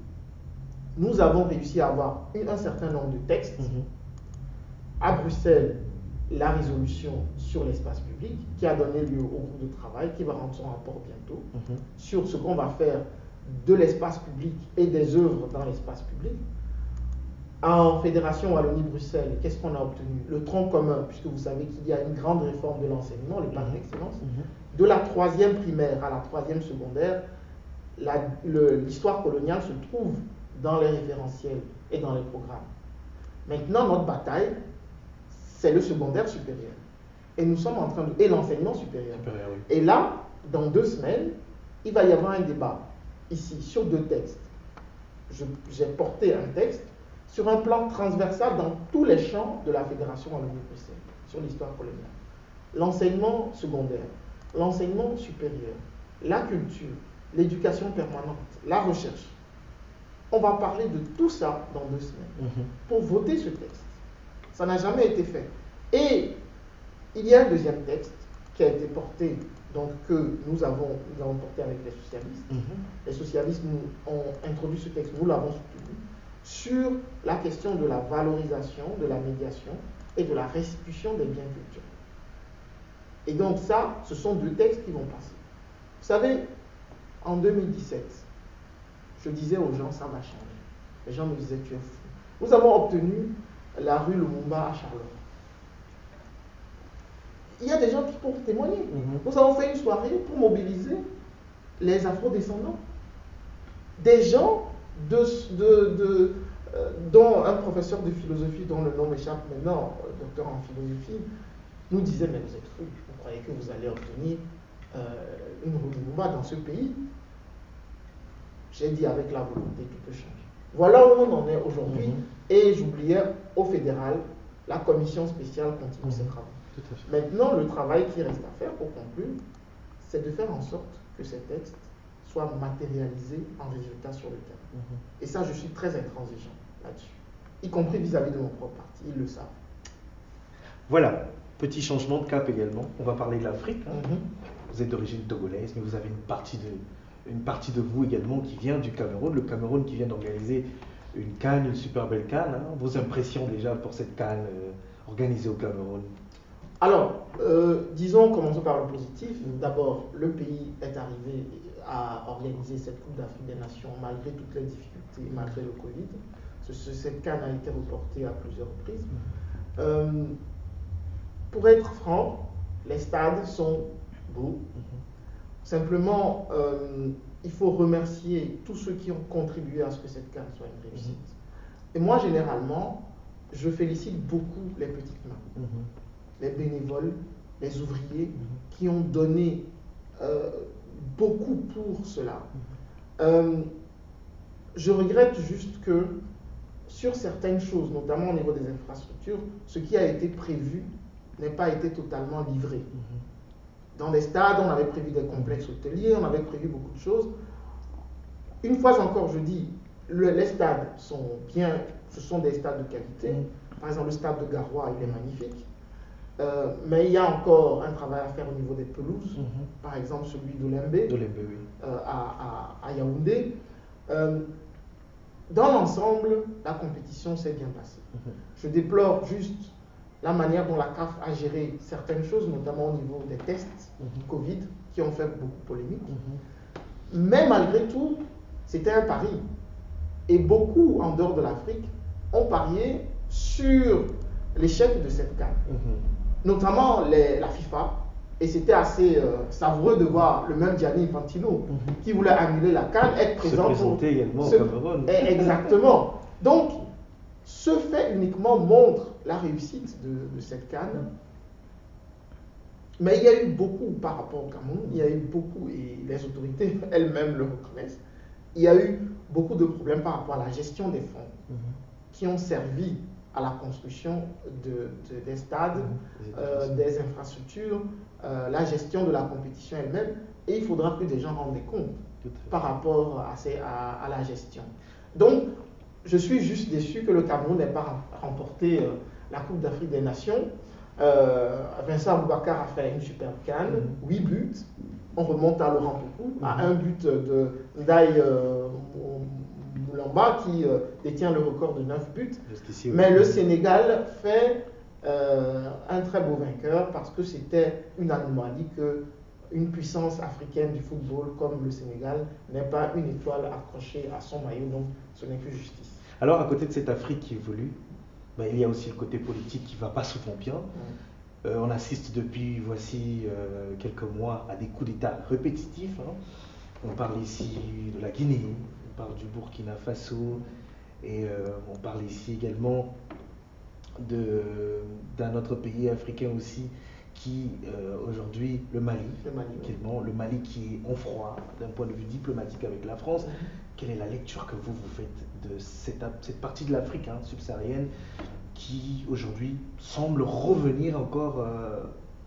nous avons réussi à avoir un certain nombre de textes. À Bruxelles, la résolution sur l'espace public qui a donné lieu au groupe de travail qui va rendre son rapport bientôt sur ce qu'on va faire de l'espace public et des œuvres dans l'espace public. En Fédération Wallonie-Bruxelles, qu'est-ce qu'on a obtenu? Le tronc commun, puisque vous savez qu'il y a une grande réforme de l'enseignement, le pacte d'excellence. De la 3e primaire à la 3e secondaire, l'histoire coloniale se trouve dans les référentiels et dans les programmes. Maintenant, notre bataille, c'est le secondaire supérieur. Et nous sommes en train de... Et l'enseignement supérieur. Oui. Et là, dans 2 semaines, il va y avoir un débat ici sur 2 textes. J'ai porté un texte sur un plan transversal dans tous les champs de la Fédération Wallonie-Bruxelles, sur l'histoire coloniale. L'enseignement secondaire, l'enseignement supérieur, la culture, l'éducation permanente, la recherche. On va parler de tout ça dans 2 semaines pour voter ce texte. Ça n'a jamais été fait. Et il y a un 2e texte qui a été porté, donc que nous avons porté avec les socialistes. Les socialistes nous ont introduit ce texte, nous l'avons soutenu, sur la question de la valorisation, de la médiation et de la restitution des biens culturels. Et donc ça, ce sont 2 textes qui vont passer. Vous savez, en 2017, je disais aux gens, ça va changer. Les gens me disaient, tu es fou. Nous avons obtenu la rue Lumumba à Charleroi. Il y a des gens qui peuvent témoigner. Nous avons fait une soirée pour mobiliser les afro-descendants. Des gens dont un professeur de philosophie, dont le nom m'échappe maintenant, docteur en philosophie, nous disait, mais vous êtes fous, vous croyez que vous allez obtenir une rue Lumumba dans ce pays? J'ai dit, avec la volonté, tout peut changer. Voilà où on en est aujourd'hui. Et j'oubliais, au fédéral, la commission spéciale continue ses travaux. Maintenant, le travail qui reste à faire pour conclure, c'est de faire en sorte que ces textes soient matérialisés en résultats sur le terrain. Et ça, je suis très intransigeant là-dessus, y compris vis-à-vis de mon propre parti, ils le savent. Voilà, petit changement de cap également. On va parler de l'Afrique. Vous êtes d'origine togolaise, mais vous avez une partie de vous également qui vient du Cameroun. Le Cameroun qui vient d'organiser une CAN, une super belle CAN. Vos impressions déjà pour cette CAN organisée au Cameroun? Alors, disons, commençons par le positif. D'abord, le pays est arrivé à organiser cette Coupe d'Afrique des Nations malgré toutes les difficultés, malgré le Covid. Cette CAN a été reportée à plusieurs reprises. Pour être franc, les stades sont beaux. Simplement, il faut remercier tous ceux qui ont contribué à ce que cette CAN soit une réussite. Et moi, généralement, je félicite beaucoup les petites mains. Les bénévoles, les ouvriers qui ont donné beaucoup pour cela. Je regrette juste que sur certaines choses, notamment au niveau des infrastructures, ce qui a été prévu n'ait pas été totalement livré. Dans les stades, on avait prévu des complexes hôteliers, on avait prévu beaucoup de choses. Une fois encore, je dis, les stades sont bien, ce sont des stades de qualité. Par exemple, le stade de Garoua, il est magnifique. Mais il y a encore un travail à faire au niveau des pelouses, par exemple celui d'Olembe, oui. à Yaoundé. dans l'ensemble, la compétition s'est bien passée. Je déplore juste la manière dont la CAF a géré certaines choses, notamment au niveau des tests Covid, qui ont fait beaucoup polémique. Mais malgré tout, c'était un pari. Et beaucoup, en dehors de l'Afrique, ont parié sur l'échec de cette CAN. Notamment la FIFA. Et c'était assez savoureux de voir le même Gianni Infantino qui voulait annuler la CAN, être présent pour également au Cameroun. Exactement. Donc, ce fait uniquement montre la réussite de cette CAN. Mais il y a eu beaucoup par rapport au Cameroun, il y a eu beaucoup, et les autorités elles-mêmes le reconnaissent, il y a eu beaucoup de problèmes par rapport à la gestion des fonds qui ont servi à la construction des stades, des infrastructures, la gestion de la compétition elle-même, et il faudra que des gens rendent des comptes par rapport à la gestion. Donc, je suis juste déçu que le Cameroun n'ait pas remporté la Coupe d'Afrique des Nations. Vincent Aboubakar a fait une superbe CAN, 8 buts. On remonte à Laurent Poukou, à un but de Ndaye Moulamba qui détient le record de 9 buts. Mais le Sénégal fait un très beau vainqueur parce que c'était une anomalie qu'une puissance africaine du football comme le Sénégal n'ait pas une étoile accrochée à son maillot, donc ce n'est que justice. Alors, à côté de cette Afrique qui évolue, il y a aussi le côté politique qui ne va pas souvent bien. On assiste depuis voici quelques mois à des coups d'État répétitifs. On parle ici de la Guinée, on parle du Burkina Faso, et on parle ici également d'un autre pays africain aussi qui aujourd'hui, le Mali qui est en froid d'un point de vue diplomatique avec la France. Quelle est la lecture que vous faites de cette partie de l'Afrique subsaharienne qui aujourd'hui semble revenir encore,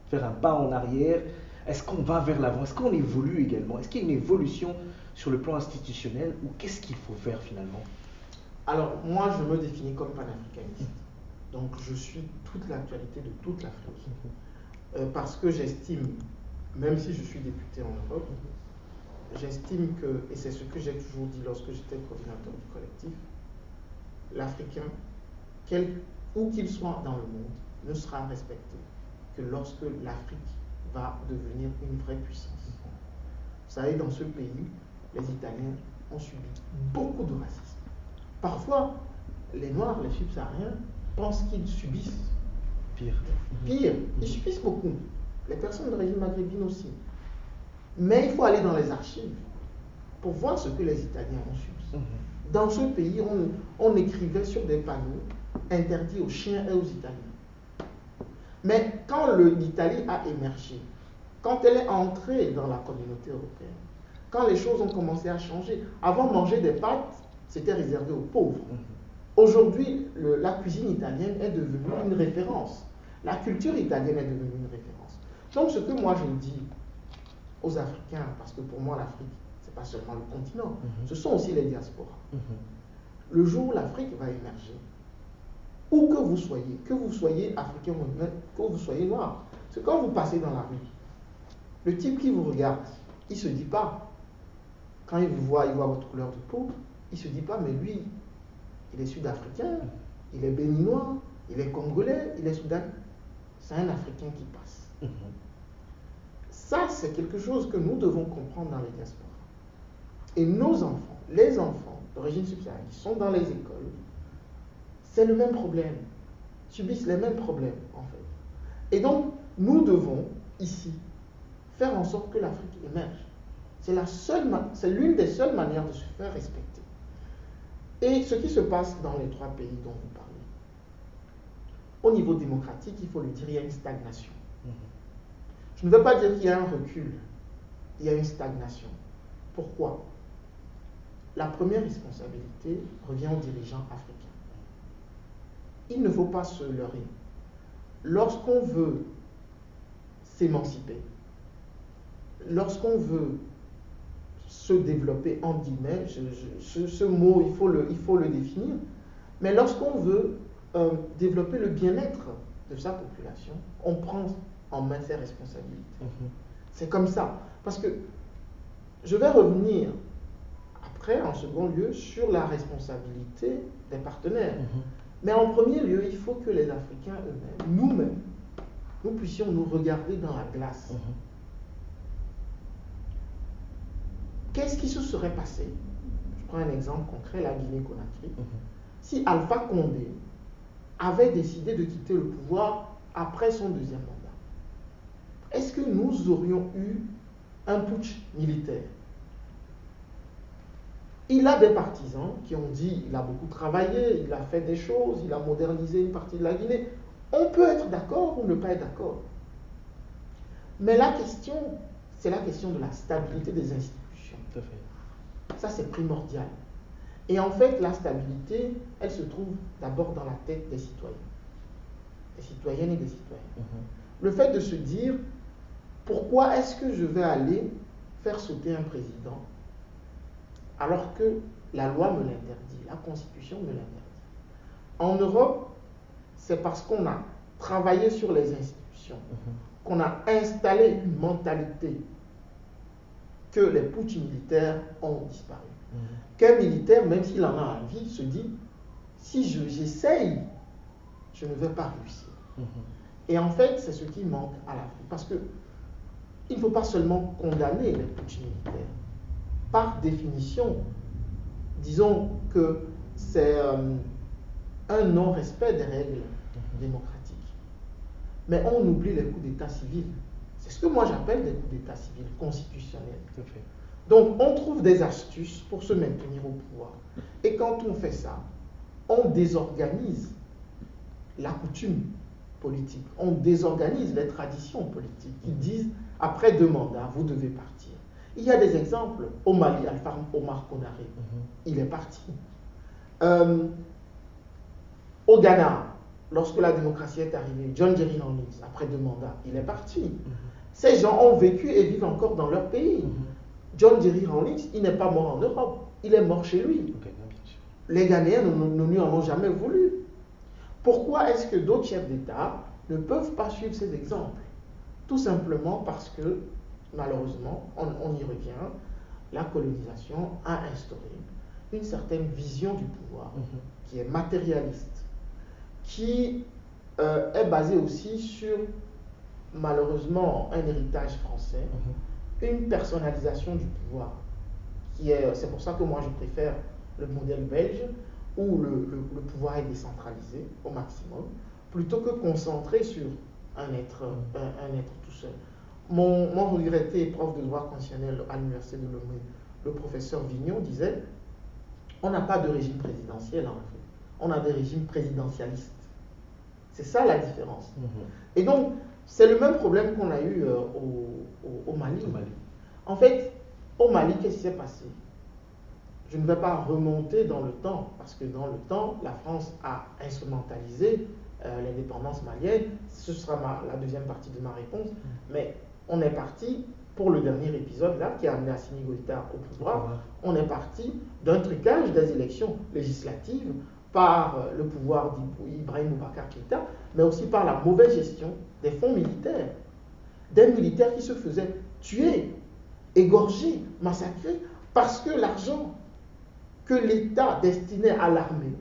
faire un pas en arrière? Est-ce qu'on va vers l'avant? Est-ce qu'on évolue également? Est-ce qu'il y a une évolution sur le plan institutionnel ou qu'est-ce qu'il faut faire finalement? Alors moi je me définis comme panafricaniste. Donc je suis toute l'actualité de toute l'Afrique. Parce que j'estime, même si je suis député en Europe, j'estime que, et c'est ce que j'ai toujours dit lorsque j'étais coordinateur du collectif, l'Africain, où qu'il soit dans le monde, ne sera respecté que lorsque l'Afrique va devenir une vraie puissance. Vous savez, dans ce pays, les Italiens ont subi beaucoup de racisme. Parfois, les Noirs, les subsahariens, pensent qu'ils subissent. Pire. Ils subissent beaucoup. Les personnes d'origine maghrébine aussi. Mais il faut aller dans les archives pour voir ce que les Italiens ont subi. Dans ce pays, on écrivait sur des panneaux interdits aux chiens et aux Italiens. Mais quand l'Italie a émergé, quand elle est entrée dans la communauté européenne, quand les choses ont commencé à changer, avant manger des pâtes, c'était réservé aux pauvres. Aujourd'hui, la cuisine italienne est devenue une référence. La culture italienne est devenue une référence. Donc ce que moi je dis aux Africains, parce que pour moi l'Afrique, ce n'est pas seulement le continent, ce sont aussi les diasporas. Le jour où l'Afrique va émerger, où que vous soyez africain ou même que vous soyez noir, c'est quand vous passez dans la rue, le type qui vous regarde, il ne se dit pas, quand il vous voit, il voit votre couleur de peau, il ne se dit pas, mais lui, il est sud-africain, il est béninois, il est congolais, il est soudanais. C'est un Africain qui passe. Ça, c'est quelque chose que nous devons comprendre dans les diasporas. Et nos enfants, les enfants d'origine subsaharienne qui sont dans les écoles, c'est le même problème, subissent les mêmes problèmes en fait. Et donc, nous devons ici faire en sorte que l'Afrique émerge. C'est l'une des seules manières de se faire respecter. Et ce qui se passe dans les 3 pays dont vous parlez, au niveau démocratique, il faut le dire, il y a une stagnation. Je ne veux pas dire qu'il y a un recul, il y a une stagnation. Pourquoi? La première responsabilité revient aux dirigeants africains. Il ne faut pas se leurrer. Lorsqu'on veut s'émanciper, lorsqu'on veut se développer, en guillemets, ce mot, il faut le définir, mais lorsqu'on veut développer le bien-être de sa population, on prend en main ses responsabilités. C'est comme ça. Parce que je vais revenir, après, en second lieu, sur la responsabilité des partenaires. Mais en premier lieu, il faut que les Africains eux-mêmes, nous-mêmes, nous puissions nous regarder dans la glace. Qu'est-ce qui se serait passé? Je prends un exemple concret, la Guinée-Conakry. Si Alpha Condé avait décidé de quitter le pouvoir après son deuxième mandat, est-ce que nous aurions eu un putsch militaire? Il a des partisans qui ont dit qu'il a beaucoup travaillé, il a fait des choses, il a modernisé une partie de la Guinée. On peut être d'accord ou ne pas être d'accord. Mais la question, c'est la question de la stabilité des institutions. Tout à fait. Ça, c'est primordial. Et en fait, la stabilité, elle se trouve d'abord dans la tête des citoyens. Des citoyennes et des citoyens. Le fait de se dire, pourquoi est-ce que je vais aller faire sauter un président alors que la loi me l'interdit, la Constitution me l'interdit. En Europe, c'est parce qu'on a travaillé sur les institutions, qu'on a installé une mentalité que les putschs militaires ont disparu. Qu'un militaire, même s'il en a envie, se dit, si j'essaye, je ne vais pas réussir. Et en fait, c'est ce qui manque à l'Afrique. Parce qu'il ne faut pas seulement condamner les putschs militaires. Par définition, disons que c'est un non-respect des règles démocratiques. Mais on oublie les coups d'État civils. C'est ce que moi j'appelle des coups d'État civils constitutionnels. Tout à fait. Donc on trouve des astuces pour se maintenir au pouvoir. Et quand on fait ça, on désorganise la coutume politique. On désorganise les traditions politiques qui disent, après 2 mandats, vous devez partir. Il y a des exemples. Au Mali, Alpha Omar Konaré, il est parti. Au Ghana, lorsque la démocratie est arrivée, John Jerry Rawlings, après 2 mandats, il est parti. Ces gens ont vécu et vivent encore dans leur pays. John Jerry Rawlings, il n'est pas mort en Europe, il est mort chez lui. Les Ghanéens ne lui en ont jamais voulu. Pourquoi est-ce que d'autres chefs d'État ne peuvent pas suivre ces exemples? Tout simplement parce que, malheureusement, on y revient, la colonisation a instauré une certaine vision du pouvoir qui est matérialiste, qui est basée aussi sur, malheureusement, un héritage français, une personnalisation du pouvoir. C'est pour ça que moi je préfère le modèle belge où le pouvoir est décentralisé au maximum, plutôt que concentré sur un être tout seul. Mon regretté prof de droit constitutionnel à l'université de Lomé, le professeur Vignon, disait on n'a pas de régime présidentiel en Afrique, on a des régimes présidentialistes. C'est ça la différence. Et donc, c'est le même problème qu'on a eu au Mali. En fait, au Mali, qu'est-ce qui s'est passé? Je ne vais pas remonter dans le temps, parce que dans le temps, la France a instrumentalisé l'indépendance malienne. Ce sera la deuxième partie de ma réponse. Mais on est parti, pour le dernier épisode là, qui a amené Assimi Goïta au pouvoir, on est parti d'un trucage des élections législatives par le pouvoir d'Ibrahim Boubacar Keïta, mais aussi par la mauvaise gestion des fonds militaires. Des militaires qui se faisaient tuer, égorger, massacrer, parce que l'argent que l'État destinait à l'armée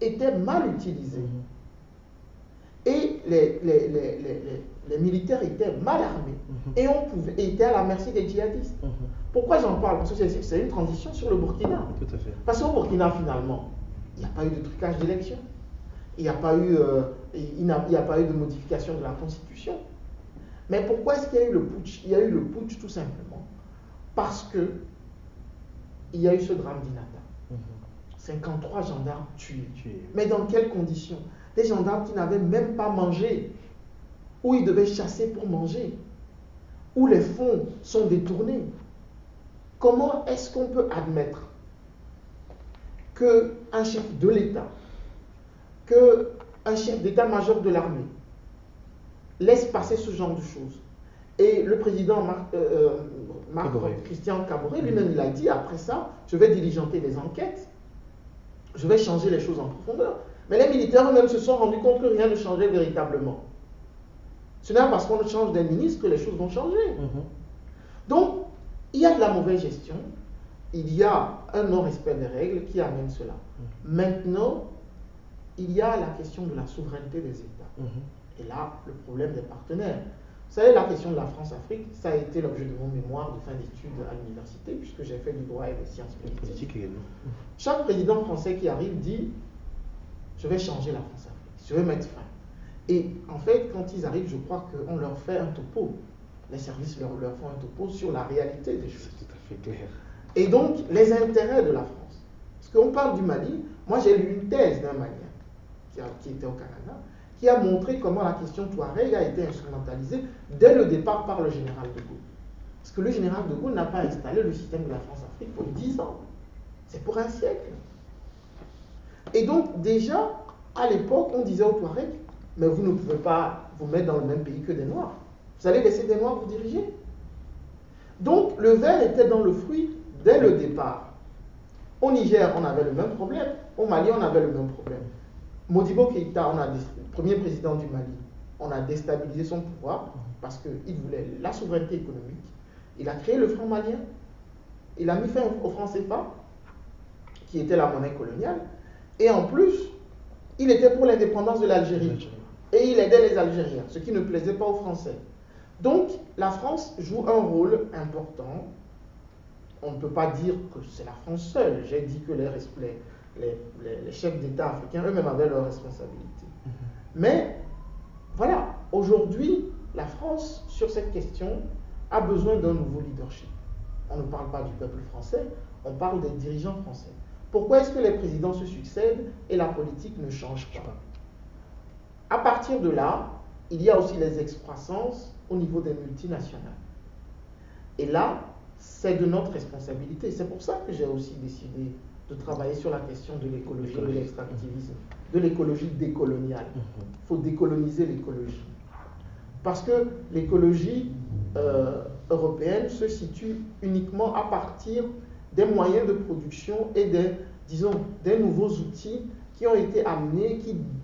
était mal utilisé. Et les militaires étaient mal armés et étaient à la merci des djihadistes. Pourquoi j'en parle? Parce que c'est une transition sur le Burkina. Tout à fait. Parce qu'au Burkina, finalement, il n'y a pas eu de trucage d'élection. Il n'y a pas eu de modification de la Constitution. Mais pourquoi est-ce qu'il y a eu le putsch? Il y a eu le putsch tout simplement parce que il y a eu ce drame d'Inata. 53 gendarmes tués. Mais dans quelles conditions? Des gendarmes qui n'avaient même pas mangé, où ils devaient chasser pour manger, où les fonds sont détournés. Comment est-ce qu'on peut admettre qu'un chef de l'État, qu'un chef d'état-major de l'armée laisse passer ce genre de choses? Et le président Christian Kaboré lui-même, il a dit, après ça, je vais diligenter des enquêtes, je vais changer les choses en profondeur. Mais les militaires eux-mêmes se sont rendus compte que rien ne changeait véritablement. Ce n'est pas parce qu'on change des ministres que les choses vont changer. Donc, il y a de la mauvaise gestion, il y a un non-respect des règles qui amène cela. Maintenant, il y a la question de la souveraineté des États. Et là, le problème des partenaires. Vous savez, la question de la France-Afrique, ça a été l'objet de mon mémoire de fin d'études à l'université, puisque j'ai fait du droit et des sciences politiques. Chaque président français qui arrive dit « je vais changer la France-Afrique, je vais mettre fin ». Et en fait, quand ils arrivent, je crois qu'on leur fait un topo. Les services leur font un topo sur la réalité des choses. C'est tout à fait clair. Et donc, les intérêts de la France. Parce qu'on parle du Mali, moi j'ai lu une thèse d'un Malien qui était au Canada, qui a montré comment la question Touareg a été instrumentalisée dès le départ par le général de Gaulle. Parce que le général de Gaulle n'a pas installé le système de la France-Afrique pour 10 ans. C'est pour un siècle. Et donc, déjà, à l'époque, on disait aux Touaregs, mais vous ne pouvez pas vous mettre dans le même pays que des Noirs. Vous allez laisser des Noirs vous diriger. Donc, le ver était dans le fruit dès le départ. Au Niger, on avait le même problème. Au Mali, on avait le même problème. Modibo Keïta, premier président du Mali, on a déstabilisé son pouvoir parce qu'il voulait la souveraineté économique. Il a créé le franc malien. Il a mis fin au franc CFA, qui était la monnaie coloniale. Et en plus, il était pour l'indépendance de l'Algérie. Et il aidait les Algériens, ce qui ne plaisait pas aux Français. Donc, la France joue un rôle important. On ne peut pas dire que c'est la France seule. J'ai dit que les chefs d'État africains eux-mêmes avaient leurs responsabilités. Mais, voilà, aujourd'hui, la France, sur cette question, a besoin d'un nouveau leadership. On ne parle pas du peuple français, on parle des dirigeants français. Pourquoi est-ce que les présidents se succèdent et la politique ne change pas? À partir de là, il y a aussi les excroissances au niveau des multinationales. Et là, c'est de notre responsabilité. C'est pour ça que j'ai aussi décidé de travailler sur la question de l'écologie, de l'extractivisme, de l'écologie décoloniale. Il faut décoloniser l'écologie. Parce que l'écologie européenne se situe uniquement à partir des moyens de production et des nouveaux outils qui ont été amenés,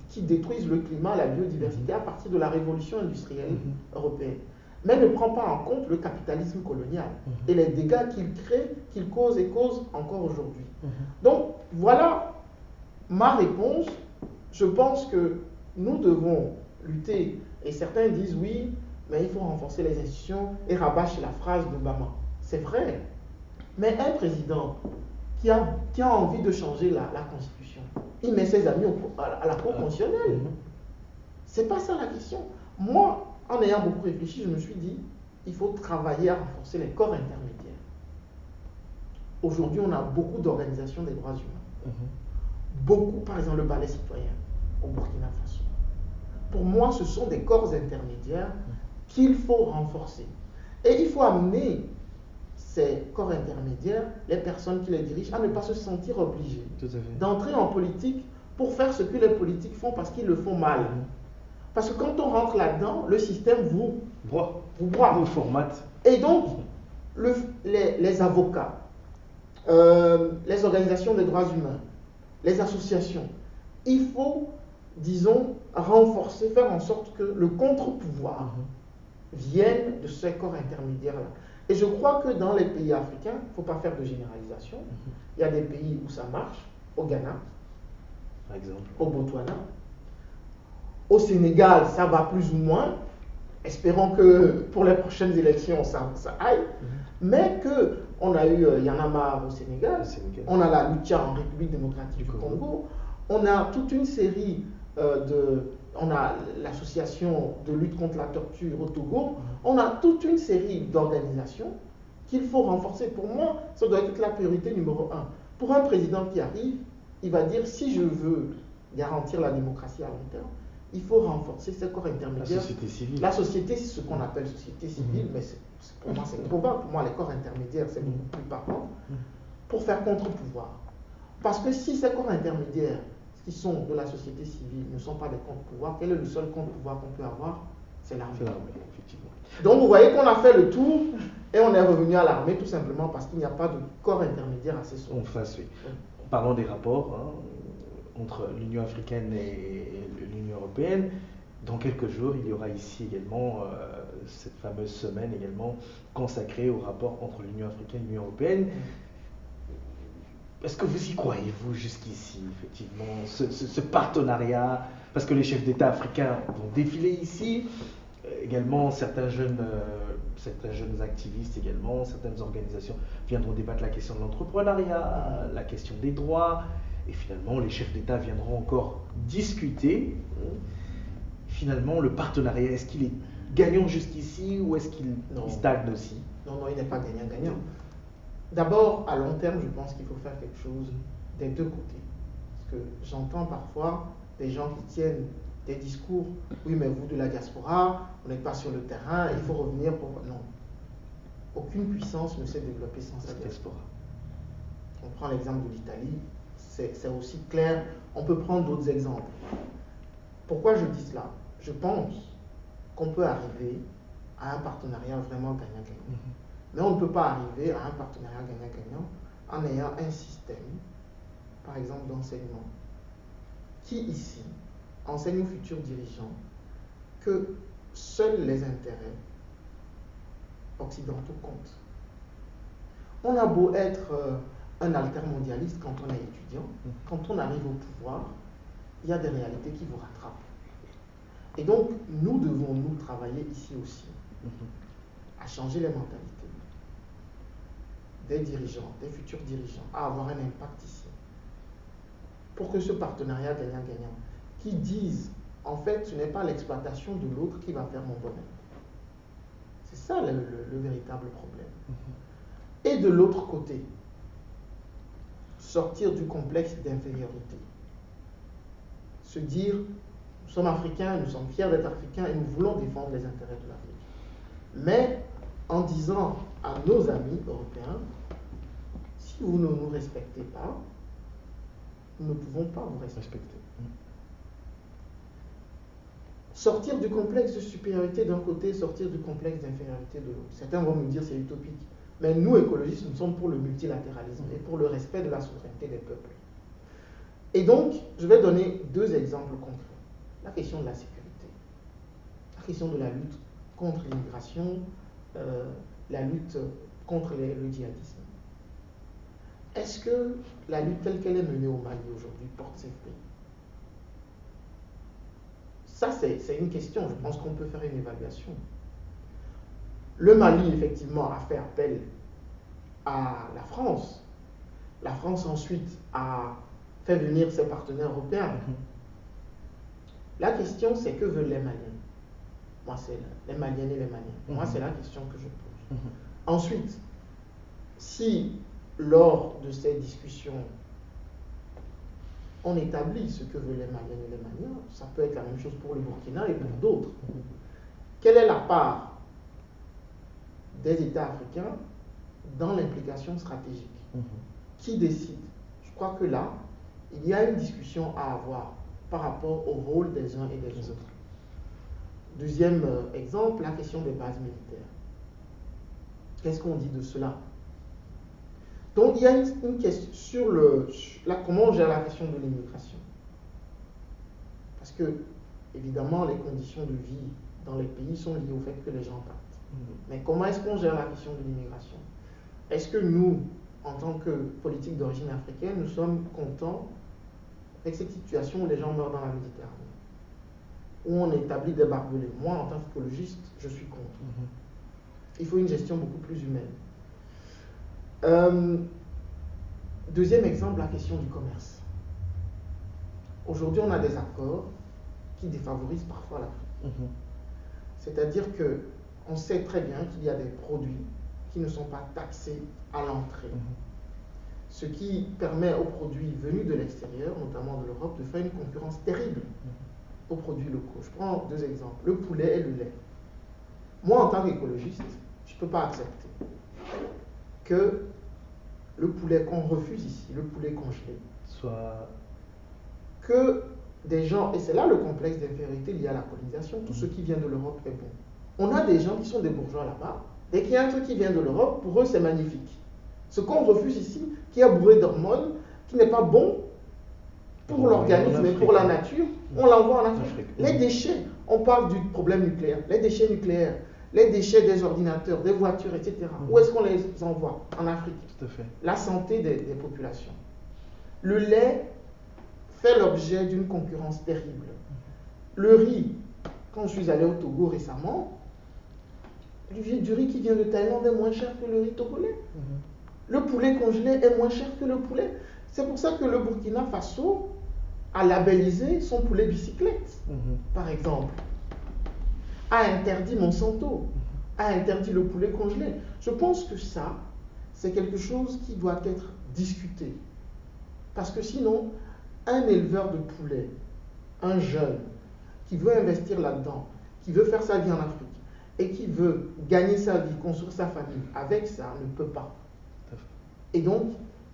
qui détruisent le climat, la biodiversité à partir de la révolution industrielle européenne. Mais ne prend pas en compte le capitalisme colonial et les dégâts qu'il crée, qu'il cause et cause encore aujourd'hui. Donc, voilà ma réponse. Je pense que nous devons lutter, et certains disent oui, mais il faut renforcer les institutions et rabâcher la phrase d'Obama. C'est vrai, mais un président qui a envie de changer la Constitution, il met ses amis à la Cour constitutionnelle. C'est pas ça la question. Moi, en ayant beaucoup réfléchi, je me suis dit, il faut travailler à renforcer les corps intermédiaires. Aujourd'hui, on a beaucoup d'organisations des droits humains. Beaucoup, par exemple, le ballet citoyen au Burkina Faso. Pour moi, ce sont des corps intermédiaires qu'il faut renforcer. Et il faut amener ces corps intermédiaires, les personnes qui les dirigent, à ne pas se sentir obligés d'entrer en politique pour faire ce que les politiques font parce qu'ils le font mal. Parce que quand on rentre là-dedans, le système vous broie, vous formate. Et donc, les avocats, les organisations des droits humains, les associations, il faut, disons, renforcer, faire en sorte que le contre-pouvoir vienne de ces corps intermédiaires-là. Et je crois que dans les pays africains, il ne faut pas faire de généralisation. Il y a des pays où ça marche, au Ghana, par exemple, au Botswana. Au Sénégal, ça va plus ou moins. Espérons que pour les prochaines élections, ça aille. Mais qu'on a eu Y'en a marre au Sénégal, on a la Lucha en République démocratique du Congo, on a toute une série on a l'association de lutte contre la torture au Togo, on a toute une série d'organisations qu'il faut renforcer. Pour moi, ça doit être la priorité numéro 1. Pour un président qui arrive, il va dire, si je veux garantir la démocratie à long terme, il faut renforcer ces corps intermédiaires. La société civile. La société, c'est ce qu'on appelle société civile, mais pour moi, c'est trop vague. Pour moi, les corps intermédiaires, c'est beaucoup plus parlant, pour faire contre-pouvoir. Parce que si ces corps intermédiaires, qui sont de la société civile, ne sont pas des contre-pouvoirs, quel est le seul contre-pouvoir qu'on peut avoir? C'est l'armée. Effectivement. Donc, vous voyez qu'on a fait le tour et on est revenu à l'armée tout simplement parce qu'il n'y a pas de corps intermédiaire assez solide. En face, oui. Parlons des rapports entre l'Union africaine et l'Union européenne. Dans quelques jours, il y aura ici également cette fameuse semaine également consacrée au rapport entre l'Union africaine et l'Union européenne. est-ce que vous y croyez, vous, jusqu'ici, effectivement, ce partenariat? Parce que les chefs d'État africains vont défiler ici, également certains jeunes activistes, également, certaines organisations viendront débattre la question de l'entrepreneuriat, la question des droits, et finalement, les chefs d'État viendront encore discuter. Finalement, le partenariat, est-ce qu'il est gagnant jusqu'ici ou est-ce qu'il stagne aussi? Non, il n'est pas gagnant-gagnant. D'abord, à long terme, je pense qu'il faut faire quelque chose des deux côtés. Parce que j'entends parfois des gens qui tiennent des discours, oui, mais vous de la diaspora, on n'est pas sur le terrain, il faut revenir pour... Non. Aucune puissance ne s'est développée sans sa diaspora. On prend l'exemple de l'Italie, c'est aussi clair. On peut prendre d'autres exemples. Pourquoi je dis cela? Je pense qu'on peut arriver à un partenariat vraiment gagnant-gagnant. Mais on ne peut pas arriver à un partenariat gagnant-gagnant en ayant un système, par exemple d'enseignement, qui ici enseigne aux futurs dirigeants que seuls les intérêts occidentaux comptent. On a beau être un altermondialiste quand on est étudiant, quand on arrive au pouvoir, il y a des réalités qui vous rattrapent. Et donc, nous devons nous travailler ici aussi à changer les mentalités des dirigeants, des futurs dirigeants, à avoir un impact ici. Pour que ce partenariat gagnant-gagnant, qui disent, en fait, ce n'est pas l'exploitation de l'autre qui va faire mon bonheur. C'est ça le véritable problème. Et de l'autre côté, sortir du complexe d'infériorité. Se dire, nous sommes africains, nous sommes fiers d'être africains et nous voulons défendre les intérêts de l'Afrique. Mais en disant à nos amis européens, si vous ne nous respectez pas, nous ne pouvons pas vous respecter. Sortir du complexe de supériorité d'un côté, sortir du complexe d'infériorité de l'autre. Certains vont me dire c'est utopique. Mais nous, écologistes, nous sommes pour le multilatéralisme et pour le respect de la souveraineté des peuples. Et donc, je vais donner deux exemples concrets. La question de la sécurité, la question de la lutte contre l'immigration, la lutte contre le djihadisme. Est-ce que la lutte telle qu'elle est menée au Mali aujourd'hui porte ses fruits? Ça, c'est une question. Je pense qu'on peut faire une évaluation. Le Mali, effectivement, a fait appel à la France. La France, ensuite, a fait venir ses partenaires européens. La question, c'est que veulent les Maliens? Moi, c'est les Maliennes et les Maliens. Moi, c'est la question que je pose. Ensuite, si lors de ces discussions, on établit ce que veulent les Maliennes et les Maliens, ça peut être la même chose pour le Burkina et pour d'autres. Quelle est la part des États africains dans l'implication stratégique? Qui décide? Je crois que là, il y a une discussion à avoir par rapport au rôle des uns et des autres. Deuxième exemple, la question des bases militaires. Qu'est-ce qu'on dit de cela? Donc, il y a une question sur comment on gère la question de l'immigration. Parce que, évidemment, les conditions de vie dans les pays sont liées au fait que les gens partent. Mais comment est-ce qu'on gère la question de l'immigration? Est-ce que nous, en tant que politique d'origine africaine, nous sommes contents avec cette situation où les gens meurent dans la Méditerranée, où on établit des barbelés? Moi, en tant qu'écologiste, je suis contre. Il faut une gestion beaucoup plus humaine. Deuxième exemple, la question du commerce. Aujourd'hui, on a des accords qui défavorisent parfois l'Afrique. C'est-à-dire qu'on sait très bien qu'il y a des produits qui ne sont pas taxés à l'entrée. Ce qui permet aux produits venus de l'extérieur, notamment de l'Europe, de faire une concurrence terrible aux produits locaux. Je prends deux exemples, le poulet et le lait. Moi, en tant qu'écologiste, je ne peux pas accepter que le poulet qu'on refuse ici, le poulet congelé, que des gens, et c'est là le complexe d'infériorité lié à la colonisation, tout ce qui vient de l'Europe est bon. On a des gens qui sont des bourgeois là-bas, dès qu'il y a un truc qui vient de l'Europe, pour eux c'est magnifique. Ce qu'on refuse ici, qui est bourré d'hormones, qui n'est pas bon pour l'organisme et pour la nature, on l'envoie en Afrique. Les déchets, on parle du problème nucléaire, les déchets nucléaires, les déchets des ordinateurs, des voitures, etc. Où est-ce qu'on les envoie? En Afrique. Tout à fait. La santé des populations. Le lait fait l'objet d'une concurrence terrible. Le riz, quand je suis allé au Togo récemment, du riz qui vient de Thaïlande est moins cher que le riz togolais. Le poulet congelé est moins cher que le poulet. C'est pour ça que le Burkina Faso a labellisé son poulet bicyclette, par exemple. A interdit Monsanto, a interdit le poulet congelé. Je pense que ça, c'est quelque chose qui doit être discuté. Parce que sinon, un éleveur de poulet, un jeune, qui veut investir là-dedans, qui veut faire sa vie en Afrique, et qui veut gagner sa vie, construire sa famille, avec ça, ne peut pas. Et donc,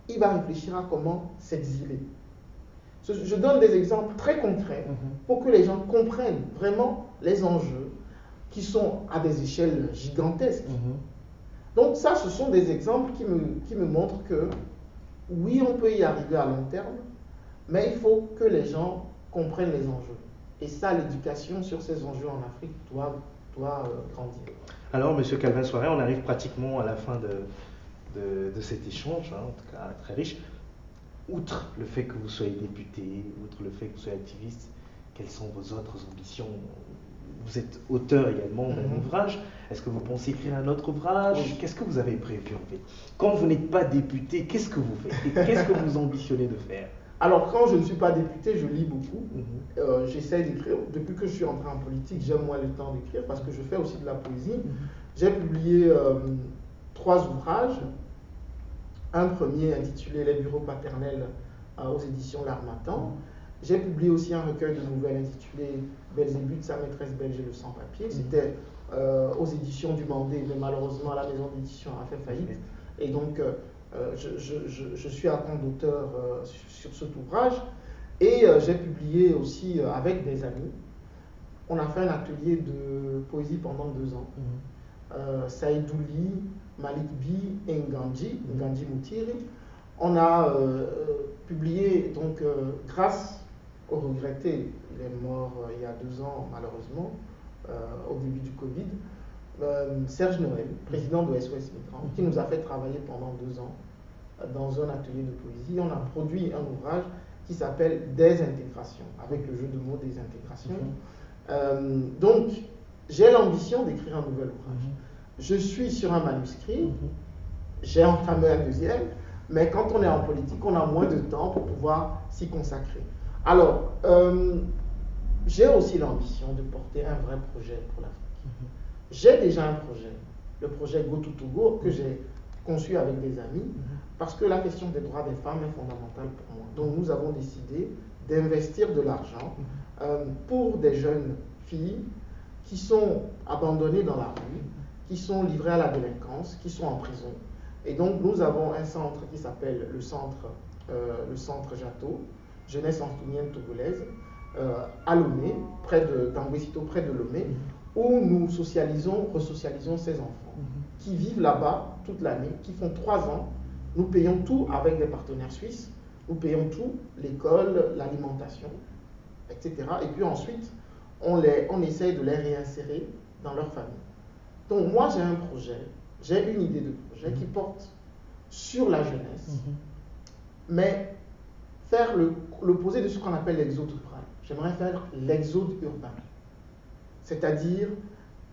il va réfléchir à comment s'exiler. Je donne des exemples très concrets pour que les gens comprennent vraiment les enjeux qui sont à des échelles gigantesques. Donc ça, ce sont des exemples qui me montrent que oui, on peut y arriver à long terme, mais il faut que les gens comprennent les enjeux. Et ça, l'éducation sur ces enjeux en Afrique doit grandir. Alors, M. Calvin Soiré, on arrive pratiquement à la fin de cet échange, en tout cas très riche. Outre le fait que vous soyez député, outre le fait que vous soyez activiste, quelles sont vos autres ambitions? Vous êtes auteur également d'un ouvrage. Est-ce que vous pensez écrire un autre ouvrage? Oui. Qu'est-ce que vous avez prévu en fait? Quand vous n'êtes pas député, qu'est-ce que vous faites? Et qu'est-ce que vous ambitionnez de faire? Alors, quand je ne suis pas député, je lis beaucoup. J'essaie d'écrire. Depuis que je suis entré en politique, j'aime moins le temps d'écrire parce que je fais aussi de la poésie. J'ai publié 3 ouvrages. Un premier intitulé Les bureaux paternels aux éditions L'Harmattan. J'ai publié aussi un recueil de nouvelles intitulé Belzébuth, sa maîtresse belge et le sans-papier. C'était aux éditions du Mandé, mais malheureusement la maison d'édition a fait faillite. Et donc je suis à compte d'auteur sur cet ouvrage. Et j'ai publié aussi avec des amis. On a fait un atelier de poésie pendant 2 ans. Saïd Douli, Malik Bi et Ngandji Moutiri. On a publié, donc, grâce au regretté, il est mort il y a 2 ans malheureusement, au début du Covid, Serge Noël, président de SOS Migrants, qui nous a fait travailler pendant 2 ans dans un atelier de poésie. On a produit un ouvrage qui s'appelle Désintégration, avec le jeu de mots désintégration. Donc, j'ai l'ambition d'écrire un nouvel ouvrage. Je suis sur un manuscrit, j'ai entamé un deuxième, mais quand on est en politique, on a moins de temps pour pouvoir s'y consacrer. Alors, j'ai aussi l'ambition de porter un vrai projet pour l'Afrique. J'ai déjà un projet, le projet Go to Togo, que j'ai conçu avec des amis, parce que la question des droits des femmes est fondamentale pour moi. Donc nous avons décidé d'investir de l'argent pour des jeunes filles qui sont abandonnées dans la rue, qui sont livrées à la délinquance, qui sont en prison. Et donc nous avons un centre qui s'appelle le centre Jato, Jeunesse Antounienne Togolaise, à Lomé, d'Anguissito, près de Lomé, où nous resocialisons ces enfants qui vivent là-bas toute l'année, qui font 3 ans. Nous payons tout avec des partenaires suisses, nous payons tout, l'école, l'alimentation, etc. Et puis ensuite, on essaye de les réinsérer dans leur famille. Donc moi j'ai un projet, j'ai une idée de projet qui porte sur la jeunesse, mais faire l'opposé de ce qu'on appelle l'exode rural. J'aimerais faire l'exode urbain. C'est-à-dire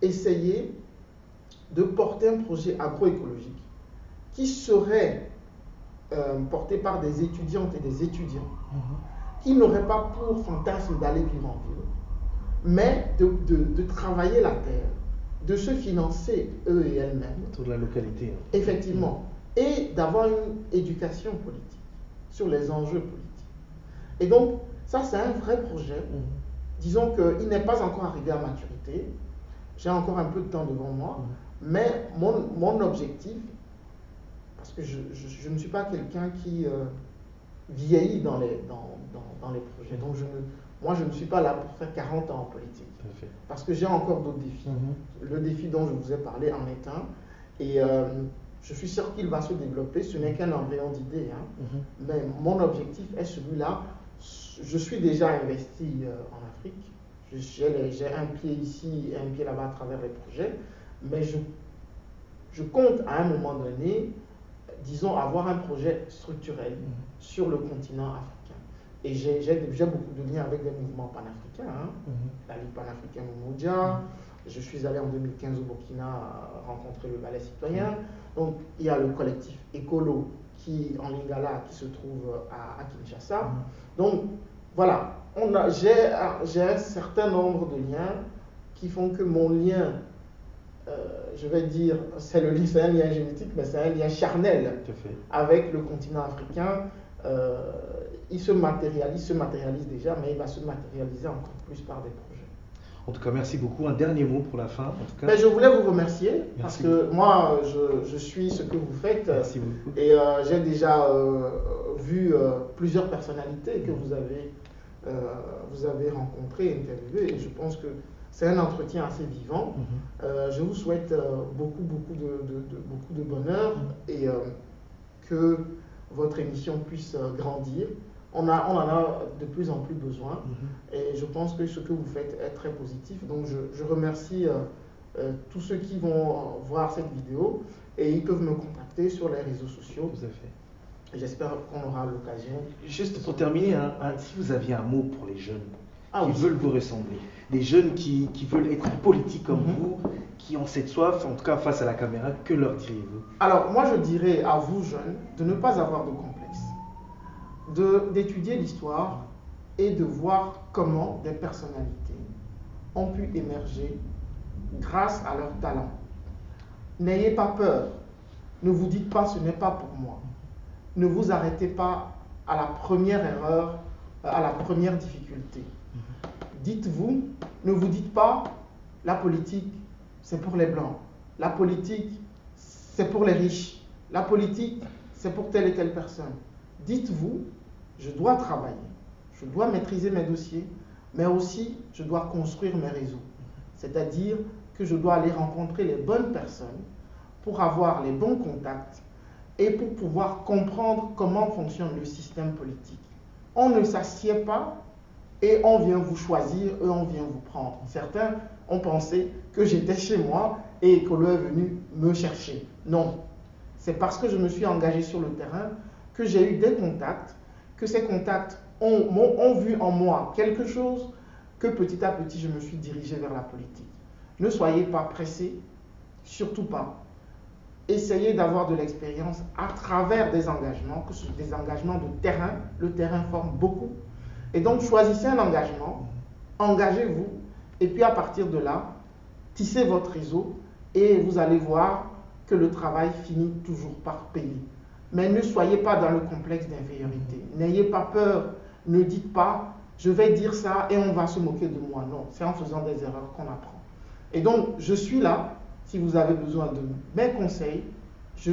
essayer de porter un projet agroécologique qui serait porté par des étudiantes et des étudiants qui n'auraient pas pour fantasme d'aller vivre en ville, mais de travailler la terre, de se financer eux et elles-mêmes. Toute la localité. Effectivement. Et d'avoir une éducation politique sur les enjeux politiques. Et donc, ça c'est un vrai projet. Disons qu'il n'est pas encore arrivé à maturité. J'ai encore un peu de temps devant moi. Mais mon objectif, parce que je ne suis pas quelqu'un qui vieillit dans les projets. Donc moi je ne suis pas là pour faire 40 ans en politique. Parce que j'ai encore d'autres défis. Le défi dont je vous ai parlé en est un. Et je suis sûr qu'il va se développer. Ce n'est qu'un embryon d'idée. Mais mon objectif est celui-là. Je suis déjà investi en Afrique. J'ai un pied ici et un pied là-bas à travers les projets. Mais je compte à un moment donné, disons, avoir un projet structurel sur le continent africain. Et j'ai beaucoup de liens avec des mouvements panafricains, hein. La Ligue panafricaine au Moudia. Je suis allé en 2015 au Burkina rencontrer le Balai citoyen. Donc il y a le collectif Écolo qui en Lingala qui se trouve à Kinshasa. Donc voilà, j'ai un certain nombre de liens qui font que mon lien, je vais dire, c'est un lien génétique, mais c'est un lien charnel avec le continent africain. Il se matérialise déjà, mais il va se matérialiser encore plus par des projets. En tout cas, merci beaucoup. Un dernier mot pour la fin. En tout cas. Mais je voulais vous remercier parce que moi, je suis ce que vous faites. Merci beaucoup. Et j'ai déjà vu plusieurs personnalités que vous avez rencontrées, interviewées. Et je pense que c'est un entretien assez vivant. Je vous souhaite beaucoup de bonheur et que votre émission puisse grandir. On en a de plus en plus besoin et je pense que ce que vous faites est très positif. Donc je remercie tous ceux qui vont voir cette vidéo et ils peuvent me contacter sur les réseaux sociaux. Tout à fait. J'espère qu'on aura l'occasion. Juste pour terminer, si vous aviez un mot pour les jeunes qui veulent vous ressembler, des jeunes qui veulent être politiques comme vous, qui ont cette soif, en tout cas face à la caméra, que leur diriez-vous? Alors moi je dirais à vous jeunes de ne pas avoir de complexe, d'étudier l'histoire et de voir comment des personnalités ont pu émerger grâce à leur talent. N'ayez pas peur, ne vous dites pas ce n'est pas pour moi. Ne vous arrêtez pas à la première erreur, à la première difficulté. Dites-vous, ne vous dites pas la politique c'est pour les blancs, la politique c'est pour les riches, la politique c'est pour telle et telle personne. Dites-vous, je dois travailler, je dois maîtriser mes dossiers, mais aussi je dois construire mes réseaux. C'est-à-dire que je dois aller rencontrer les bonnes personnes pour avoir les bons contacts et pour pouvoir comprendre comment fonctionne le système politique. On ne s'assied pas et on vient vous choisir et on vient vous prendre. Certains ont pensé que j'étais chez moi et que l'on est venu me chercher. Non, c'est parce que je me suis engagé sur le terrain que j'ai eu des contacts, que ces contacts ont vu en moi quelque chose, que petit à petit je me suis dirigé vers la politique. Ne soyez pas pressés, surtout pas. Essayez d'avoir de l'expérience à travers des engagements, que ce soit des engagements de terrain. Le terrain forme beaucoup. Et donc choisissez un engagement, engagez-vous, et puis à partir de là, tissez votre réseau et vous allez voir que le travail finit toujours par payer. Mais ne soyez pas dans le complexe d'infériorité. N'ayez pas peur, ne dites pas je vais dire ça et on va se moquer de moi. Non, c'est en faisant des erreurs qu'on apprend. Et donc je suis là, si vous avez besoin de mes conseils,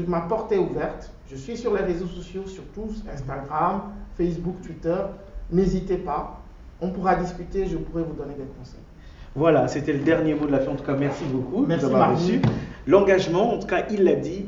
ma porte est ouverte. Je suis sur les réseaux sociaux, surtout Instagram, Facebook, Twitter. N'hésitez pas, on pourra discuter, je pourrai vous donner des conseils. Voilà, c'était le dernier mot de la fin. En tout cas, merci beaucoup de nous avoir reçus. L'engagement, en tout cas, il l'a dit,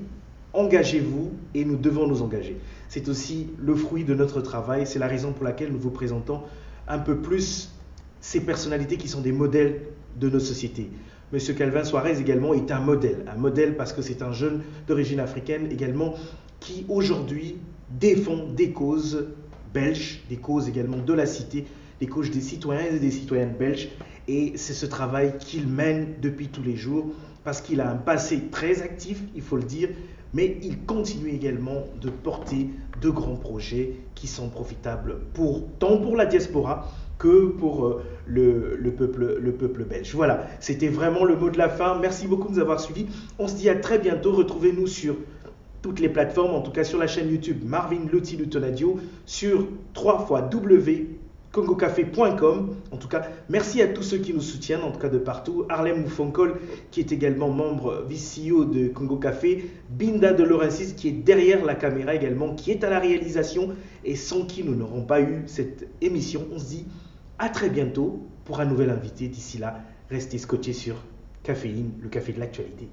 engagez-vous et nous devons nous engager. C'est aussi le fruit de notre travail. C'est la raison pour laquelle nous vous présentons un peu plus ces personnalités qui sont des modèles de nos sociétés. Monsieur Calvin Suarez également est un modèle parce que c'est un jeune d'origine africaine également qui aujourd'hui défend des causes belges, des causes également de la cité, des causes des citoyens et des citoyennes belges. Et c'est ce travail qu'il mène depuis tous les jours parce qu'il a un passé très actif, il faut le dire, mais il continue également de porter de grands projets qui sont profitables tant pour la diaspora que pour le peuple belge. Voilà, c'était vraiment le mot de la fin. Merci beaucoup de nous avoir suivis. On se dit à très bientôt. Retrouvez-nous sur toutes les plateformes, en tout cas sur la chaîne YouTube Marvin Loti Lutonadio, sur www.congocafé.com. En tout cas, merci à tous ceux qui nous soutiennent, en tout cas de partout. Harlem Moufonkol, qui est également membre vice-CEO de Congo Café. Binda de Laurencis, qui est derrière la caméra également, qui est à la réalisation et sans qui nous n'aurons pas eu cette émission. On se dit à très bientôt pour un nouvel invité. D'ici là, restez scotchés sur Caféine, le café de l'actualité.